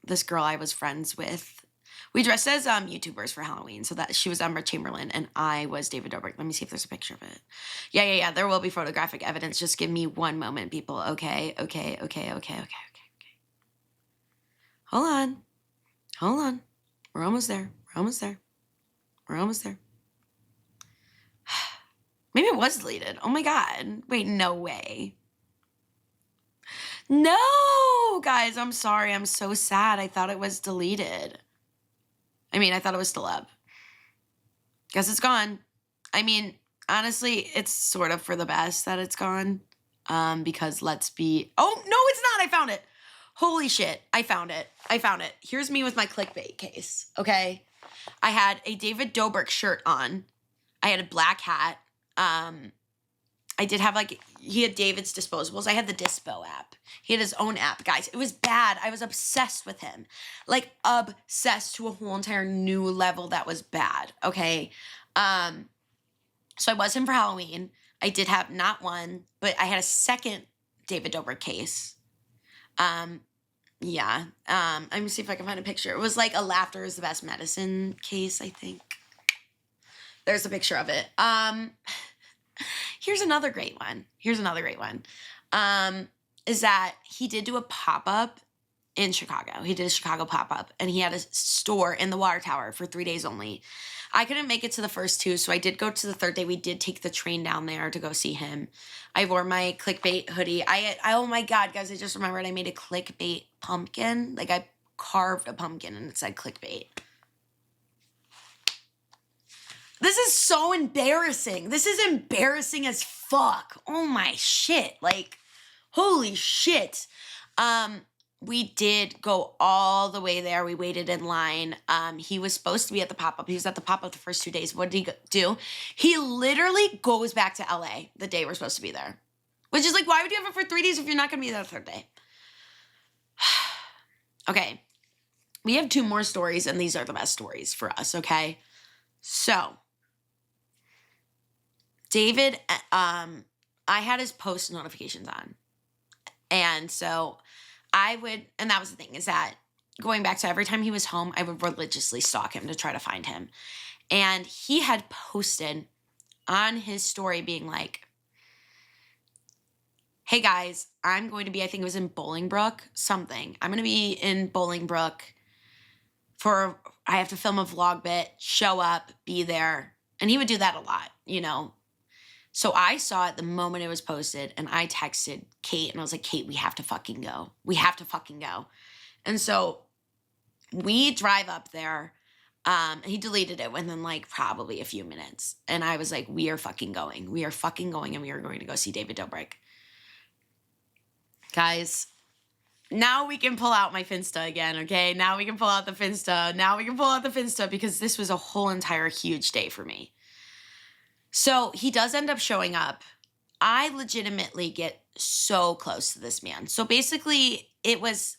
Speaker 2: this girl I was friends with. We dressed as YouTubers for Halloween, so that she was Emma Chamberlain and I was David Dobrik. Let me see if there's a picture of it. Yeah. There will be photographic evidence. Just give me one moment, people. Okay. Hold on. We're almost there. Maybe it was deleted. Oh my God. Wait, no way. No, guys, I'm sorry. I'm so sad. I thought it was deleted. I thought it was still up. Guess it's gone. Honestly, it's sort of for the best that it's gone. Because oh, no, it's not. I found it. Holy shit. I found it. Here's me with my clickbait case, okay? I had a David Dobrik shirt on. I had a black hat. I did have he had David's disposables. I had the Dispo app. He had his own app. Guys, it was bad. I was obsessed with him. Obsessed to a whole entire new level that was bad, okay? So I was him for Halloween. I did have not one, but I had a second David Dobrik case. Yeah. I'm gonna see if I can find a picture. It was a laughter is the best medicine case, I think. There's a picture of it. Here's another great one. Is that he did do a pop-up in Chicago. He did a Chicago pop-up, and he had a store in the Water Tower for 3 days only. I couldn't make it to the first 2, so I did go to the third day. We did take the train down there to go see him. I wore my clickbait hoodie. Oh my God, guys, I just remembered I made a clickbait pumpkin. I carved a pumpkin, and it said clickbait. This is so embarrassing. This is embarrassing as fuck. Oh my shit. Holy shit. We did go all the way there. We waited in line. He was supposed to be at the pop-up. He was at the pop-up the first 2 days. What did he do? He literally goes back to LA the day we're supposed to be there. Which is why would you have it for 3 days if you're not going to be there the third day? Okay. We have 2 more stories, and these are the best stories for us, okay? So, David I had his post notifications on. And so and that was the thing, is that going back to every time he was home, I would religiously stalk him to try to find him. And he had posted on his story being like, hey guys, I'm going to be, I think it was in Bolingbrook, something. I'm going to be in Bolingbrook I have to film a vlog bit, show up, be there. And he would do that a lot, you know. So I saw it the moment it was posted, and I texted Kate, and I was like, Kate, we have to fucking go. We have to fucking go. And so we drive up there. He deleted it within like probably a few minutes. And I was like, we are fucking going. We are fucking going, and we are going to go see David Dobrik. Guys, now we can pull out my Finsta again, okay? Now we can pull out the Finsta. Because this was a whole entire huge day for me. So he does end up showing up. I legitimately get so close to this man. So basically it was,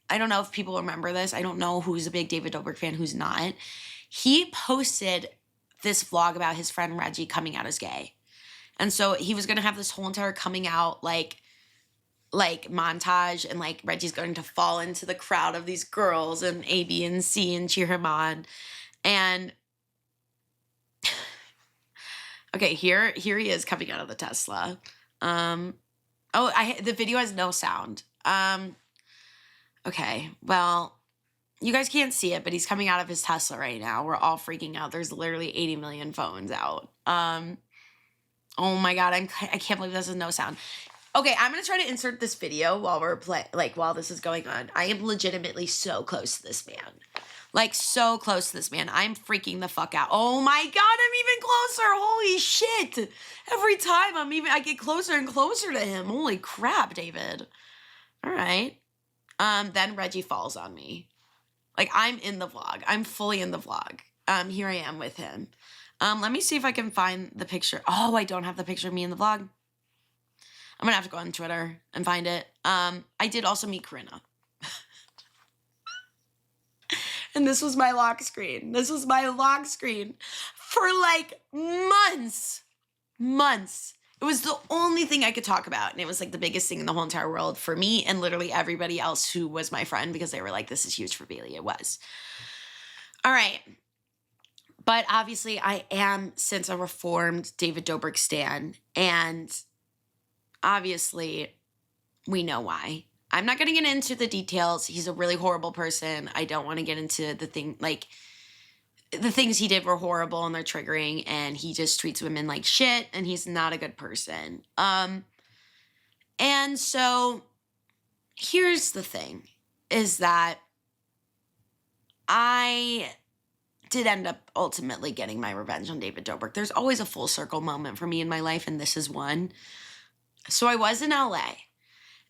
Speaker 2: I don't know if people remember this. I don't know who's a big David Dobrik fan, who's not. He posted this vlog about his friend Reggie coming out as gay. And so he was going to have this whole entire coming out like montage, and like Reggie's going to fall into the crowd of these girls and A, B, and C and cheer him on. And okay, here he is coming out of the Tesla. The video has no sound. Okay, well, you guys can't see it, but he's coming out of his Tesla right now. We're all freaking out. There's literally 80 million phones out. Oh my God, I can't believe this has no sound. Okay, I'm gonna try to insert this video while while this is going on. I am legitimately so close to this man. Like, so close to this man. I'm freaking the fuck out. Oh my God, I'm even closer. Holy shit. Every time I get closer and closer to him. Holy crap, David. All right. Then Reggie falls on me. Like, I'm in the vlog. I'm fully in the vlog. Here I am with him. Let me see if I can find the picture. Oh, I don't have the picture of me in the vlog. I'm gonna have to go on Twitter and find it. I did also meet Corinna. And this was my lock screen. For like months. It was the only thing I could talk about. And it was like the biggest thing in the whole entire world for me and literally everybody else who was my friend, because they were like, this is huge for Bailey. It was. All right. But obviously I am since a reformed David Dobrik Stan. And obviously we know why. I'm not going to get into the details. He's a really horrible person. I don't want to get into the things he did were horrible and they're triggering, and he just treats women like shit, and he's not a good person. And so here's the thing, is that I did end up ultimately getting my revenge on David Dobrik. There's always a full circle moment for me in my life, and this is one. So I was in LA.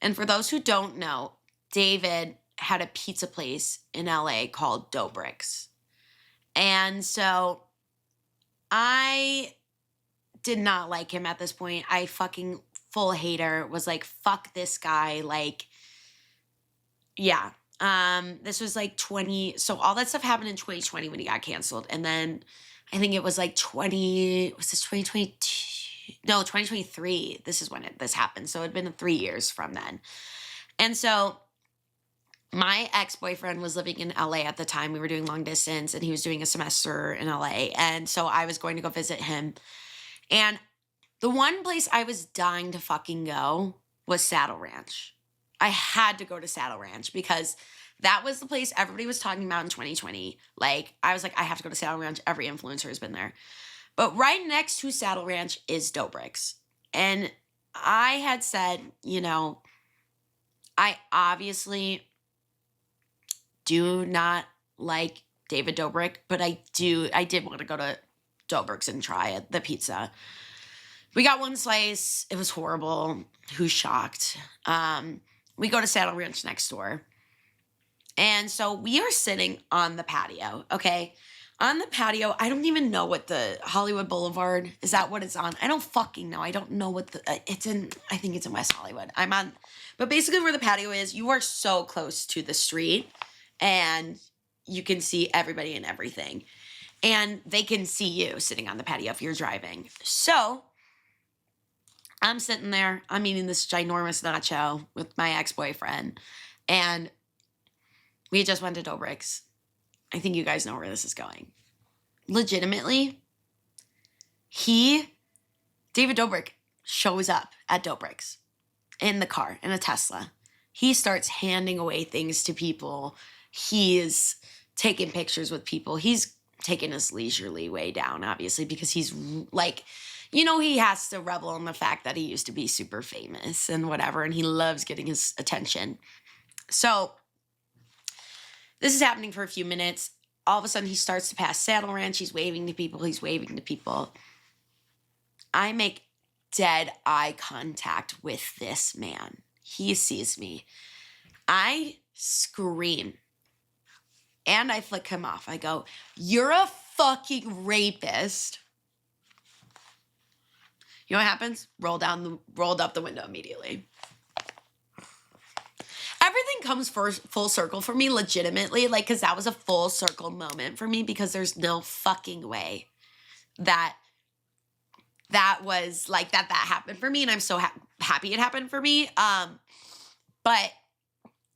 Speaker 2: And for those who don't know, David had a pizza place in LA called Dobrik's. And so I did not like him at this point. I fucking full hater, was like, fuck this guy. Like, yeah. This was like so all that stuff happened in 2020 when he got canceled. And then I think it was like 2022? No, 2023. This is when this happened. So it had been 3 years from then. And so my ex-boyfriend was living in LA at the time. We were doing long distance, and he was doing a semester in LA. And so I was going to go visit him. And the one place I was dying to fucking go was Saddle Ranch. I had to go to Saddle Ranch because that was the place everybody was talking about in 2020. Like, I was like, I have to go to Saddle Ranch. Every influencer has been there. But right next to Saddle Ranch is Dobrik's. And I had said, you know, I obviously do not like David Dobrik, but I did want to go to Dobrik's and try the pizza. We got one slice. It was horrible. Who's shocked? We go to Saddle Ranch next door. And so we are sitting on the patio, okay? On the patio, I don't even know what the Hollywood Boulevard, is that what it's on? I don't fucking know. I don't know what I think it's in West Hollywood. But basically where the patio is, you are so close to the street and you can see everybody and everything. And they can see you sitting on the patio if you're driving. So I'm sitting there, I'm eating this ginormous nacho with my ex-boyfriend, and we just went to Dobrik's. I think you guys know where this is going. Legitimately, David Dobrik, shows up at Dobrik's in the car, in a Tesla. He starts handing away things to people. He is taking pictures with people. He's taking his leisurely way down, obviously, because he's like, he has to revel in the fact that he used to be super famous and whatever, and he loves getting his attention. So this is happening for a few minutes. All of a sudden, he starts to pass Saddle Ranch. He's waving to people. He's waving to people. I make dead eye contact with this man. He sees me. I scream. And I flick him off. I go, "You're a fucking rapist." You know what happens? Rolled up the window immediately. Everything comes full circle for me, legitimately, because that was a full circle moment for me, because there's no fucking way that was that happened for me, and I'm so happy it happened for me. But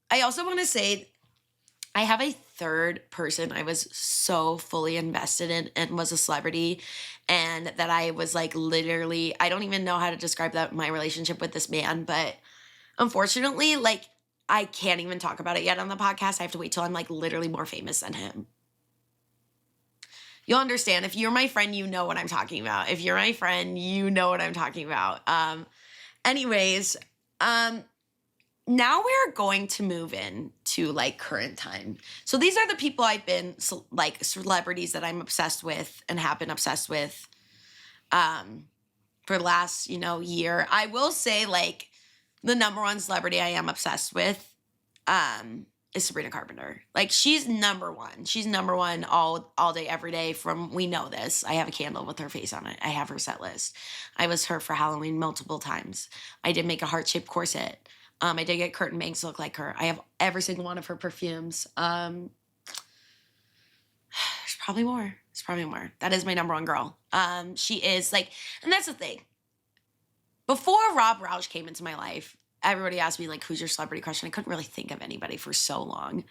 Speaker 2: I also want to say I have a third person I was so fully invested in and was a celebrity, and that I was literally, I don't even know how to describe my relationship with this man, but unfortunately, I can't even talk about it yet on the podcast. I have to wait till I'm literally more famous than him. You'll understand. If you're my friend, you know what I'm talking about. If you're my friend, you know what I'm talking about. Anyways, now we're going to move in to current time. So these are the people I've been celebrities that I'm obsessed with and have been obsessed with for the last, year. I will say the number one celebrity I am obsessed with is Sabrina Carpenter. She's number one. She's number one all day, every day. We know this. I have a candle with her face on it. I have her set list. I was her for Halloween multiple times. I did make a heart-shaped corset. I did get curtain bangs to look like her. I have every single one of her perfumes. There's probably more. That is my number one girl. She is and that's the thing. Before Rob Rausch came into my life, everybody asked me, who's your celebrity crush? And I couldn't really think of anybody for so long.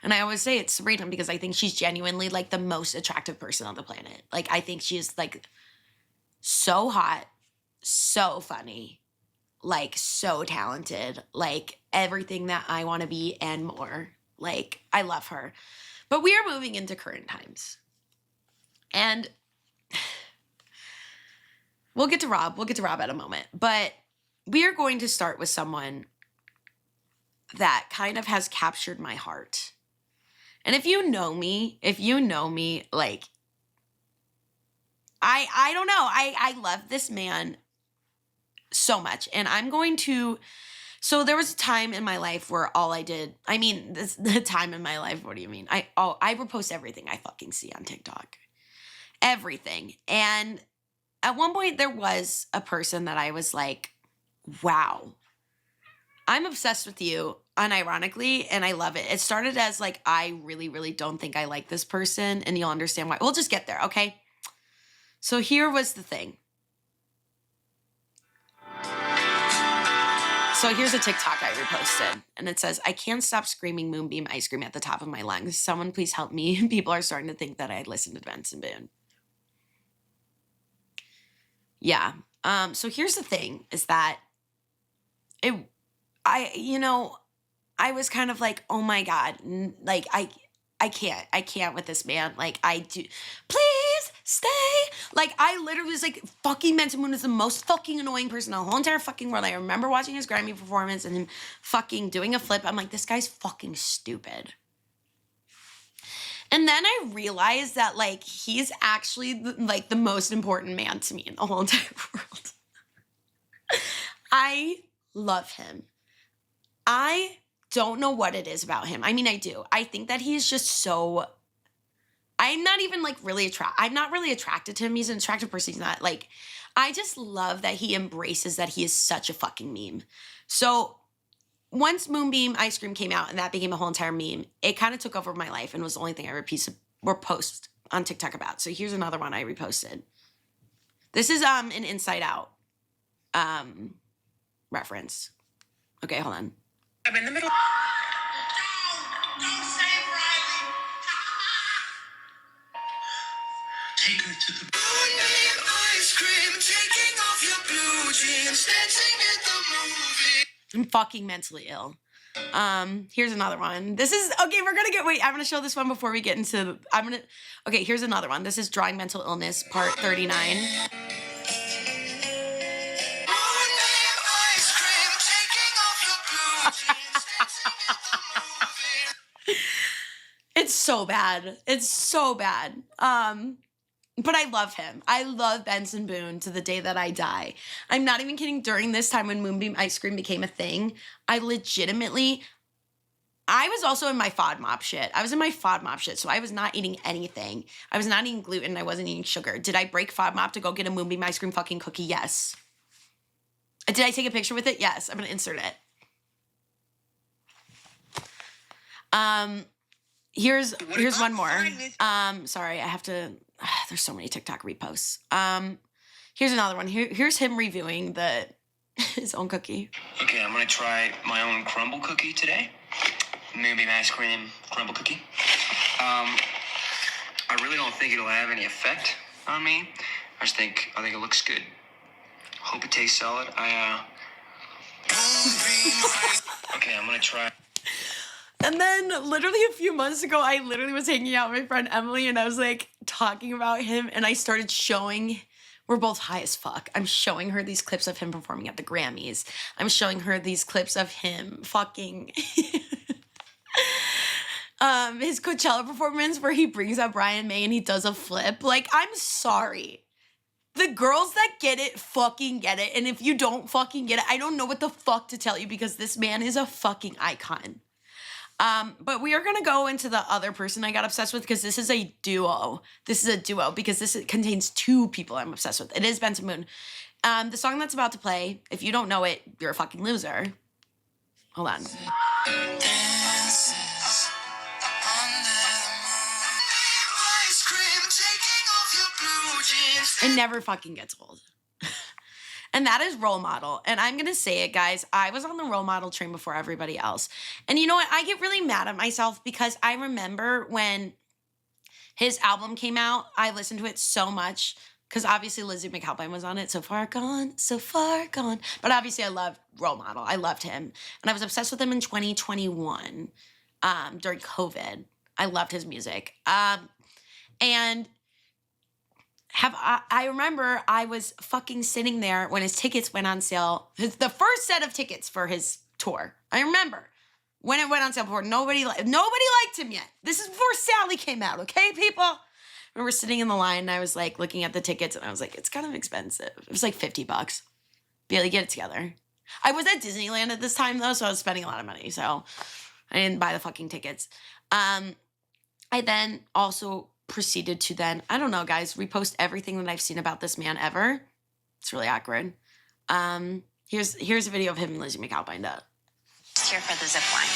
Speaker 2: And I always say it's Sabrina, because I think she's genuinely, the most attractive person on the planet. I think she is, so hot, so funny, so talented, everything that I want to be and more. I love her. But we are moving into current times. And we'll get to Rob at a moment. But we are going to start with someone that kind of has captured my heart. And if you know me, I don't know. I love this man so much. And I'm going to, so there was a time in my life where the time in my life, what do you mean? I repost everything I fucking see on TikTok. Everything. And at one point there was a person that I was wow, I'm obsessed with you, unironically, and I love it. It started as I really, really don't think I like this person, and you'll understand why. We'll just get there, okay? So here was the thing. So here's a TikTok I reposted, and it says, "I can't stop screaming Moonbeam ice cream at the top of my lungs. Someone please help me. People are starting to think that I listened to Benson Boone." Yeah. So here's the thing, is that I was kind of oh my God, I can't with this man. I do, please stay. I literally was fucking Benson Boone is the most fucking annoying person in the whole entire fucking world. I remember watching his Grammy performance and him fucking doing a flip. I'm this guy's fucking stupid. And then I realized that he's actually the most important man to me in the whole entire world. I love him. I don't know what it is about him. I mean, I do. I think that he's just so, I'm not even I'm not really attracted to him. He's an attractive person. He's not I just love that he embraces that he is such a fucking meme. So once Moonbeam ice cream came out and that became a whole entire meme, it kind of took over my life and was the only thing I post on TikTok about. So here's another one I reposted. This is an Inside Out reference. Okay, hold on.
Speaker 3: I'm in the middle. Don't save Riley. Take her to the ice cream, taking off your blue jeans, dancing in the movie.
Speaker 2: I'm fucking mentally ill. Here's another one. This is, okay, I'm gonna show this one before we get into, okay, here's another one. This is Drawing Mental Illness, part 39. It's so bad. It's so bad. But I love him. I love Benson Boone to the day that I die. I'm not even kidding. During this time when Moonbeam ice cream became a thing, I was also in my FODMAP shit. So I was not eating anything. I was not eating gluten. I wasn't eating sugar. Did I break FODMAP to go get a Moonbeam ice cream fucking cookie? Yes. Did I take a picture with it? Yes. I'm going to insert it. Here's one more. Sorry, I have to, there's so many TikTok reposts. Here's another one. Here's him reviewing his own cookie.
Speaker 4: Okay, I'm gonna try my own crumble cookie today. Maybe an ice cream crumble cookie. I really don't think it'll have any effect on me. I think it looks good. Hope it tastes solid. Okay, I'm gonna try.
Speaker 2: And then literally a few months ago, I literally was hanging out with my friend Emily and I was like talking about him and I started showing, we're both high as fuck. I'm showing her these clips of him performing at the Grammys. I'm showing her these clips of him fucking his Coachella performance where he brings up Brian May and he does a flip. Like, I'm sorry. The girls that get it fucking get it. And if you don't fucking get it, I don't know what the fuck to tell you because this man is a fucking icon. But we are going to go into the other person I got obsessed with because this is a duo. Because this contains two people I'm obsessed with. It is Benson Boone. The song that's about to play, if you don't know it, you're a fucking loser. Hold on. It never fucking gets old. And that is Role Model. And I'm going to say it, guys. I was on the Role Model train before everybody else. And you know what? I get really mad at myself because I remember when his album came out, I listened to it so much because obviously Lizzie McAlpine was on it. So far gone, so far gone. But obviously I loved Role Model. I loved him. And I was obsessed with him in 2021 during COVID. I loved his music. And I remember I was fucking sitting there when his tickets went on sale. The first set of tickets for his tour. I remember when it went on sale before. Nobody liked him yet. This is before Sally came out, okay, people? I remember sitting in the line and I was like looking at the tickets and I was like, it's kind of expensive. It was like $50. Bailey, get it together. I was at Disneyland at this time though, so I was spending a lot of money. So I didn't buy the fucking tickets. I then also proceeded to then, I don't know, guys, repost everything that I've seen about this man ever. It's really awkward. Here's a video of him and Lizzie McAlpine up.
Speaker 5: Here for the zip line.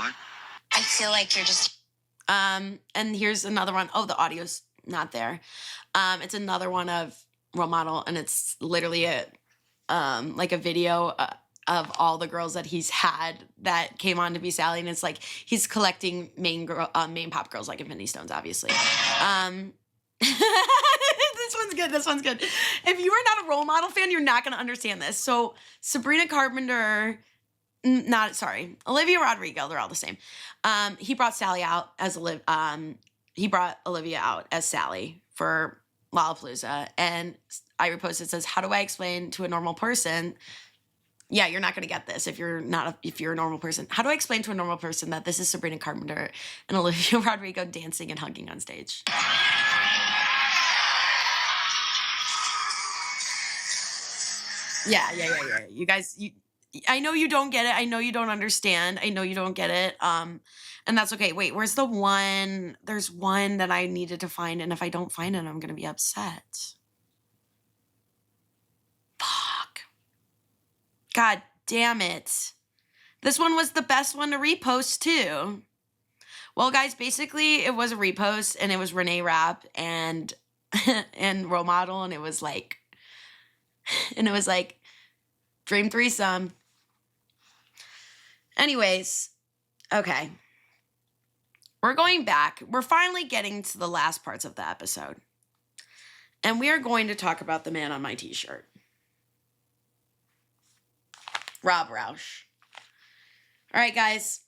Speaker 4: What?
Speaker 5: I feel like you're just...
Speaker 2: And here's another one. Oh, the audio's not there. It's another one of Role Model, and it's literally like a video of all the girls that he's had that came on to be Sally, and it's like he's collecting main pop girls like Infinity Stones, obviously. This one's good. If you are not a Role Model fan, you're not going to understand this. So Olivia Rodrigo, they're all the same. He brought Olivia out as Sally for Lollapalooza, and I reposted, says, how do I explain to a normal person? Yeah, you're not going to get this if you're a normal person. How do I explain to a normal person that this is Sabrina Carpenter and Olivia Rodrigo dancing and hugging on stage? Yeah. You guys, I know you don't get it. I know you don't understand. I know you don't get it. And that's okay. Wait, where's the one? There's one that I needed to find, and if I don't find it, I'm going to be upset. God damn it. This one was the best one to repost too. Well, guys, basically it was a repost and it was Renee Rapp, and and role model, and it was like dream threesome. Anyways, okay. We're going back. We're finally getting to the last parts of the episode. And we are going to talk about the man on my t-shirt. Rob Rausch. All right, guys.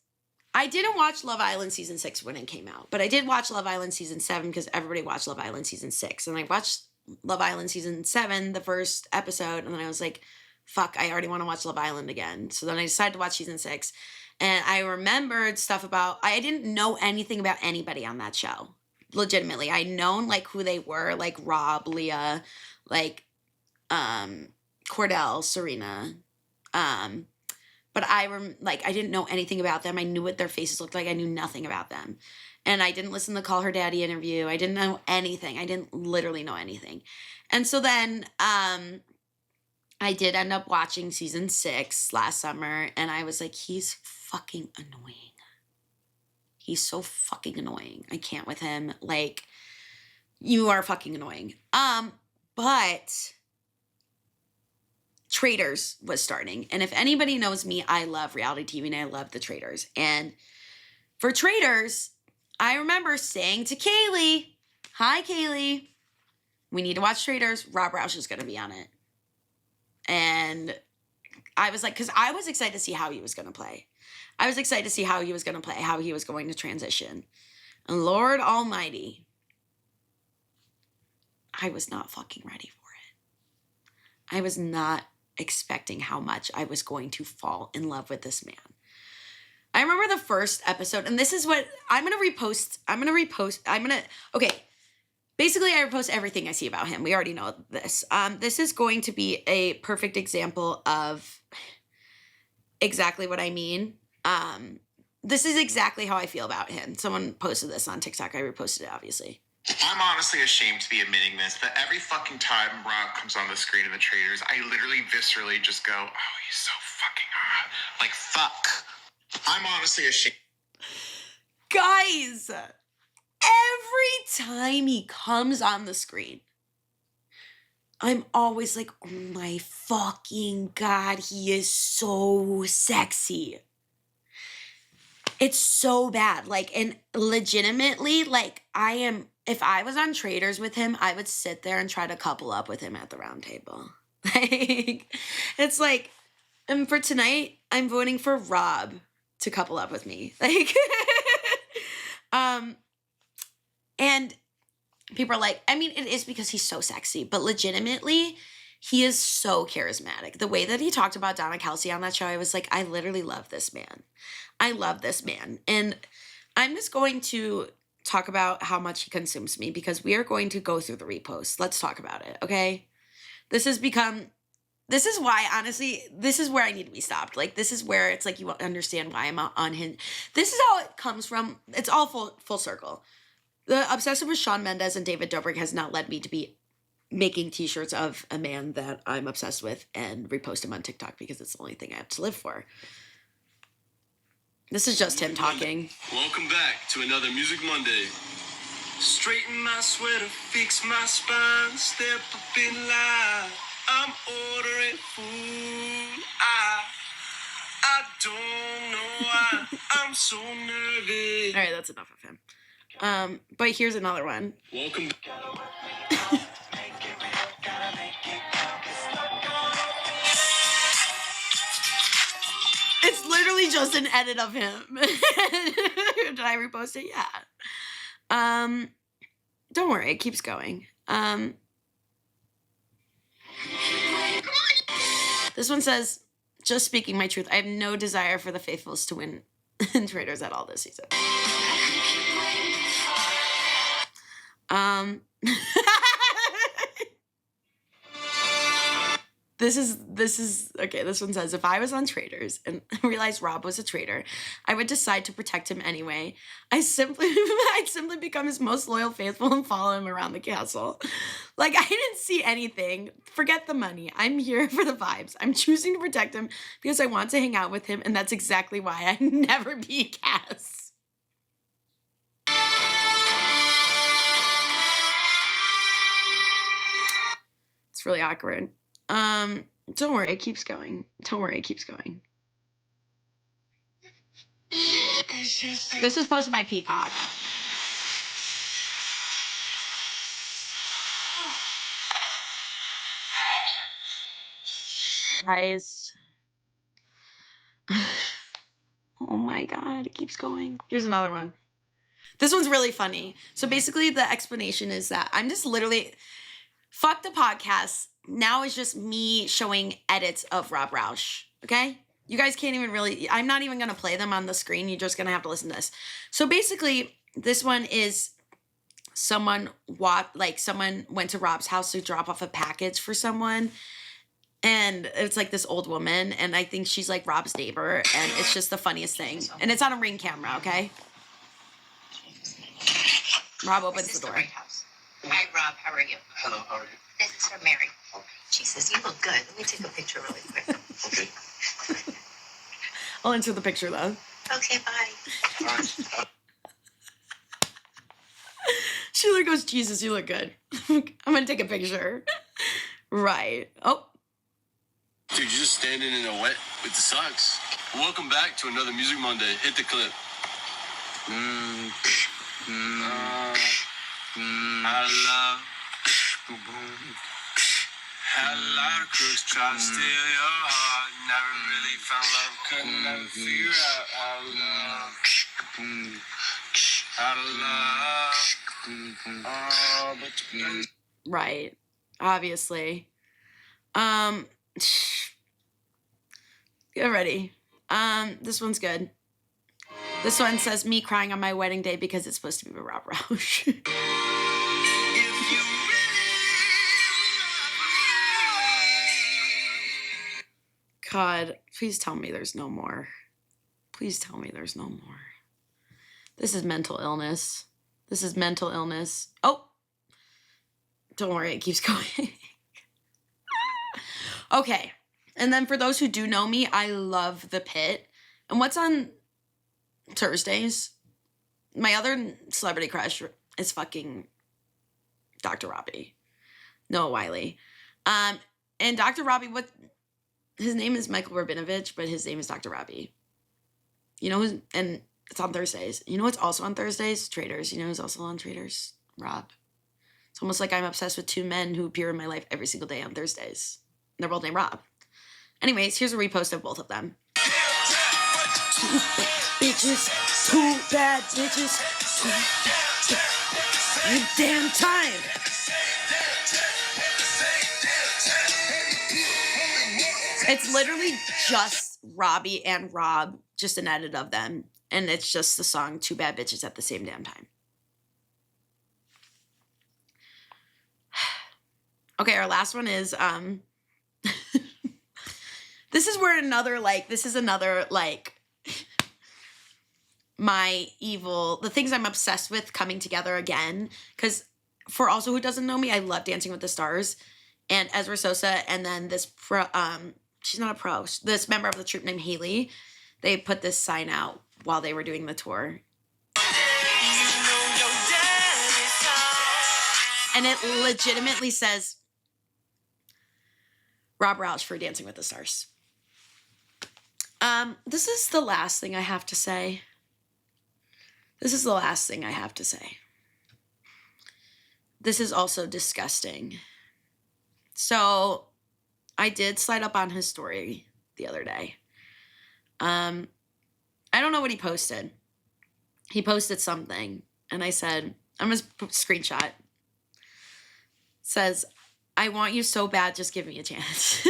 Speaker 2: I didn't watch Love Island Season 6 when it came out, but I did watch Love Island Season 7 because everybody watched Love Island Season 6. And I watched Love Island Season 7, the first episode, and then I was like, fuck, I already want to watch Love Island again. So then I decided to watch Season 6. And I remembered stuff about, I didn't know anything about anybody on that show. Legitimately. I'd known like who they were, like Rob, Leah, like Cordell, Serena. But I didn't know anything about them. I knew what their faces looked like. I knew nothing about them. And I didn't listen to the Call Her Daddy interview. I didn't know anything. I didn't literally know anything. And so then I did end up watching Season 6 last summer. And I was like, he's fucking annoying. He's so fucking annoying. I can't with him. Like, you are fucking annoying. But Traitors was starting. And if anybody knows me, I love reality TV and I love the Traitors. And for Traitors, I remember saying to Kaylee, hi, Kaylee, we need to watch Traitors. Rob Rausch is going to be on it. And I was like, because I was excited to see how he was going to play. I was excited to see how he was going to play, how he was going to transition. And Lord Almighty, I was not fucking ready for it. I was not expecting how much I was going to fall in love with this man. I remember the first episode, and this is what I'm going to repost. Okay. Basically, I repost everything I see about him. We already know this. This is going to be a perfect example of exactly what I mean. This is exactly how I feel about him. Someone posted this on TikTok. I reposted it, obviously.
Speaker 6: I'm honestly ashamed to be admitting this, but every fucking time Rob comes on the screen in The Traitors, I literally viscerally just go, oh, he's so fucking hot. Like, fuck. I'm honestly ashamed.
Speaker 2: Guys, every time he comes on the screen, I'm always like, oh my fucking God, he is so sexy. It's so bad. Like, and legitimately, like, if I was on Traitors with him, I would sit there and try to couple up with him at the round table. Like, it's like, and for tonight, I'm voting for Rob to couple up with me. Like, and people are like, I mean, it is because he's so sexy, but legitimately, he is so charismatic. The way that he talked about Donna Kelsey on that show, I was like, I literally love this man. I love this man. And I'm just going to talk about how much he consumes me because we are going to go through the reposts. Let's talk about it, okay? This is why, honestly, this is where I need to be stopped. Like, this is where it's like you understand why I'm on him. This is how it comes from. It's all full circle. The obsession with Shawn Mendes and David Dobrik has not led me to be making t-shirts of a man that I'm obsessed with and repost him on TikTok because it's the only thing I have to live for. This is just him talking.
Speaker 7: Welcome back to another Music Monday. Straighten my sweater, fix my spine, step up in line. I'm ordering food. I don't know why I'm so nervous.
Speaker 2: All right, that's enough of him. But here's another one.
Speaker 7: Welcome.
Speaker 2: It's literally just an edit of him. Did I repost it? Yeah. Don't worry, it keeps going. This one says, just speaking my truth, I have no desire for the Faithfuls to win in Traitors at all this season. This is okay. This one says, if I was on Traitors and realized Rob was a traitor, I would decide to protect him anyway. I'd simply become his most loyal faithful and follow him around the castle. Like, I didn't see anything. Forget the money. I'm here for the vibes. I'm choosing to protect him because I want to hang out with him, and that's exactly why I never be Cass. – really awkward. Don't worry, it keeps going. Don't worry, it keeps going.
Speaker 5: This is supposed to be my peacock.
Speaker 2: Guys. Oh my God, it keeps going. Here's another one. This one's really funny. So basically the explanation is that I'm just literally, fuck the podcast. Now it's just me showing edits of Rob Rausch, okay? You guys can't even really, I'm not even going to play them on the screen. You're just going to have to listen to this. So basically this one is someone went to Rob's house to drop off a package for someone. And it's like this old woman, and I think she's like Rob's neighbor, and it's just the funniest thing. And it's on a Ring camera, okay? Rob opens the door.
Speaker 5: Right house. Hi, Rob. How are you?
Speaker 4: Hello, how are you?
Speaker 5: This is for Mary. Jesus, you look good. Let me take a picture really quick.
Speaker 4: Okay.
Speaker 2: I'll enter the picture though.
Speaker 5: Okay, bye.
Speaker 4: All right.
Speaker 2: Sheila goes, Jesus, you look good. I'm gonna take a picture. Right. Oh.
Speaker 7: Dude, you're just standing in the wet with the socks. Welcome back to another Music Monday. Hit the clip. I love. Had a lot of crooks try to steal your heart. Never really found love. Couldn't ever figure out how to love. How to love. Oh, but
Speaker 2: Right. Obviously. Get ready. This one's good. This one says me crying on my wedding day because it's supposed to be with Rob Rausch. God, please tell me there's no more. Please tell me there's no more. This is mental illness. This is mental illness. Oh, don't worry, it keeps going. Okay, and then for those who do know me, I love The Pit. And what's on Thursdays? My other celebrity crush is fucking Dr. Robbie. Noah Wiley. And Dr. Robbie, his name is Michael Rabinovich, but his name is Dr. Robbie. You know, and it's on Thursdays. You know what's also on Thursdays? Traders. You know who's also on Traders? Rob. It's almost like I'm obsessed with two men who appear in my life every single day on Thursdays. They're both named Rob. Anyways, here's a repost of both of them. Two bad bitches, two bad bitches, two bad bitches. Damn time. It's literally just Robbie and Rob, just an edit of them. And it's just the song Two Bad Bitches at the same damn time. Okay, our last one is, this is where another, my evil, the things I'm obsessed with coming together again. Because for also who doesn't know me, I love Dancing with the Stars. And Ezra Sosa, and then this she's not a pro, this member of the troupe named Haley, they put this sign out while they were doing the tour. And it legitimately says Rob Rausch for Dancing with the Stars. This is the last thing I have to say. This is the last thing I have to say. This is also disgusting. So I did slide up on his story the other day. I don't know what he posted. He posted something, and I said, I'm going to screenshot. It says, I want you so bad, just give me a chance.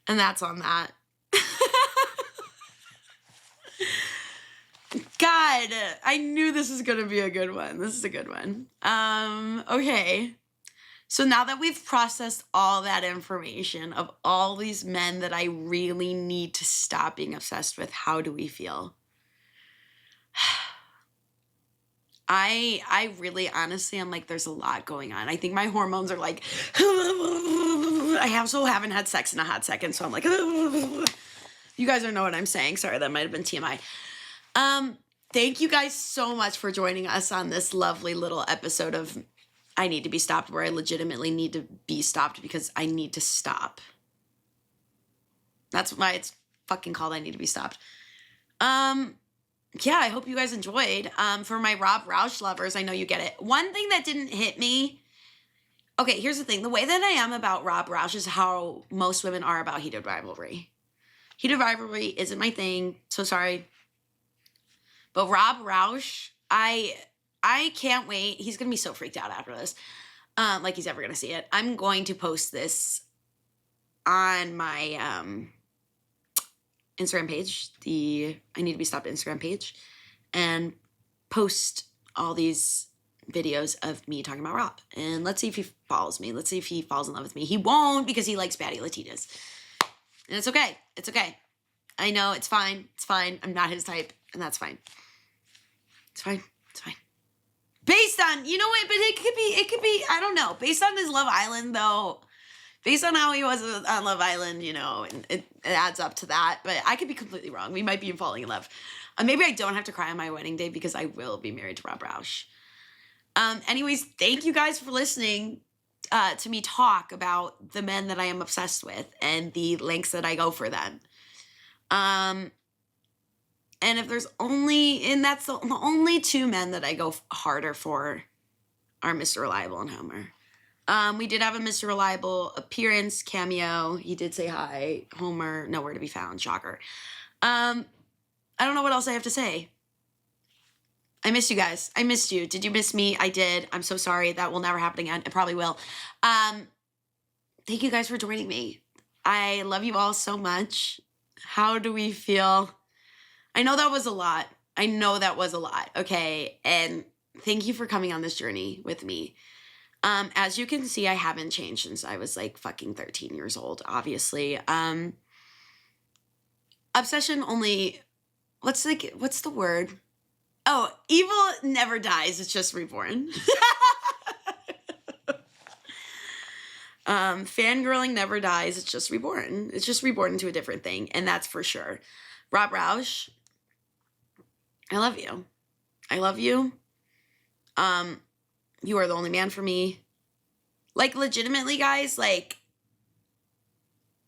Speaker 2: And that's on that. God, I knew this was going to be a good one. This is a good one. Okay. So now that we've processed all that information of all these men that I really need to stop being obsessed with, how do we feel? I really, honestly, I'm like, there's a lot going on. I think my hormones are like, I haven't had sex in a hot second, so I'm like, you guys don't know what I'm saying. Sorry, that might have been TMI. thank you guys so much for joining us on this lovely little episode of I Need to Be Stopped, where I legitimately need to be stopped because I need to stop. That's why it's fucking called I Need to Be Stopped. Yeah, I hope you guys enjoyed. For my Rob Rausch lovers, I know you get it. One thing that didn't hit me. Okay, here's the thing. The way that I am about Rob Rausch is how most women are about heated rivalry. Heated rivalry isn't my thing. So sorry. But Rob Rausch, I can't wait. He's going to be so freaked out after this. Like he's ever going to see it. I'm going to post this on my Instagram page, the I Need to Be Stopped Instagram page, and post all these videos of me talking about Rob. And let's see if he follows me. Let's see if he falls in love with me. He won't because he likes baddie Latinas. And it's okay. It's okay. I know it's fine. It's fine. I'm not his type, and that's fine. It's fine. It's fine. Based on, you know what, but it could be, I don't know. Based on his Love Island, though, based on how he was on Love Island, you know, it adds up to that. But I could be completely wrong. We might be falling in love. Maybe I don't have to cry on my wedding day because I will be married to Rob Rausch. Anyways, thank you guys for listening to me talk about the men that I am obsessed with and the lengths that I go for them. And if there's that's the only two men that I go harder for are Mr. Reliable and Homer. We did have a Mr. Reliable appearance cameo. He did say hi. Homer, nowhere to be found. Shocker. I don't know what else I have to say. I missed you guys. I missed you. Did you miss me? I did. I'm so sorry. That will never happen again. It probably will. Thank you guys for joining me. I love you all so much. How do we feel? I know that was a lot. Okay. And thank you for coming on this journey with me. As you can see, I haven't changed since I was like fucking 13 years old, obviously. Obsession only, what's the word? Oh, evil never dies. It's just reborn. Fangirling never dies. It's just reborn. It's just reborn into a different thing. And that's for sure. Rob Rausch, I love you. I love you. You are the only man for me. Like, legitimately, guys, like,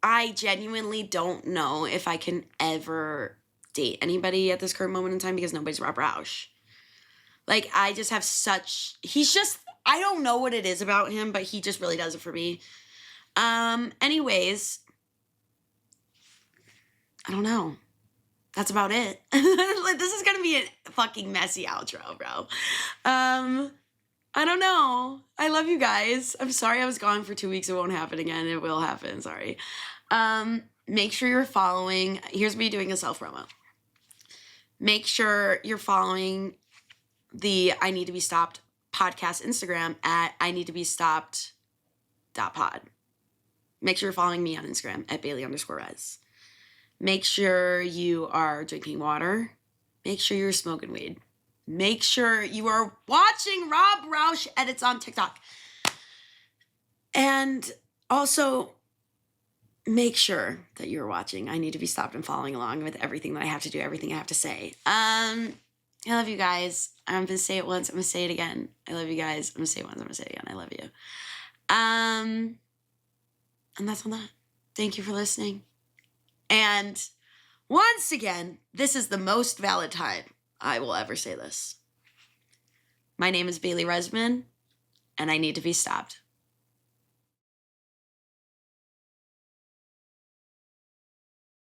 Speaker 2: I genuinely don't know if I can ever date anybody at this current moment in time because nobody's Rob Rausch. Like, I just have I don't know what it is about him, but he just really does it for me. Anyways, I don't know. That's about it. This is gonna be a fucking messy outro, bro. I don't know. I love you guys. I'm sorry I was gone for 2 weeks. It won't happen again. It will happen. Sorry. Make sure you're following. Here's me doing a self-promo. Make sure you're following the I Need to Be Stopped podcast Instagram at I Need to Be Stopped.pod. Make sure you're following me on Instagram at Bailey_Rez. Make sure you are drinking water. Make sure you're smoking weed. Make sure you are watching Rob Rausch edits on TikTok. And also, make sure that you're watching I Need to Be Stopped and following along with everything that I have to do, everything I have to say. I love you guys. I'm going to say it once. I'm going to say it again. I love you guys. I'm going to say it once. I'm going to say it again. I love you. And that's on that. Thank you for listening. And once again, this is the most valid time I will ever say this. My name is Bailey Resman, and I need to be stopped.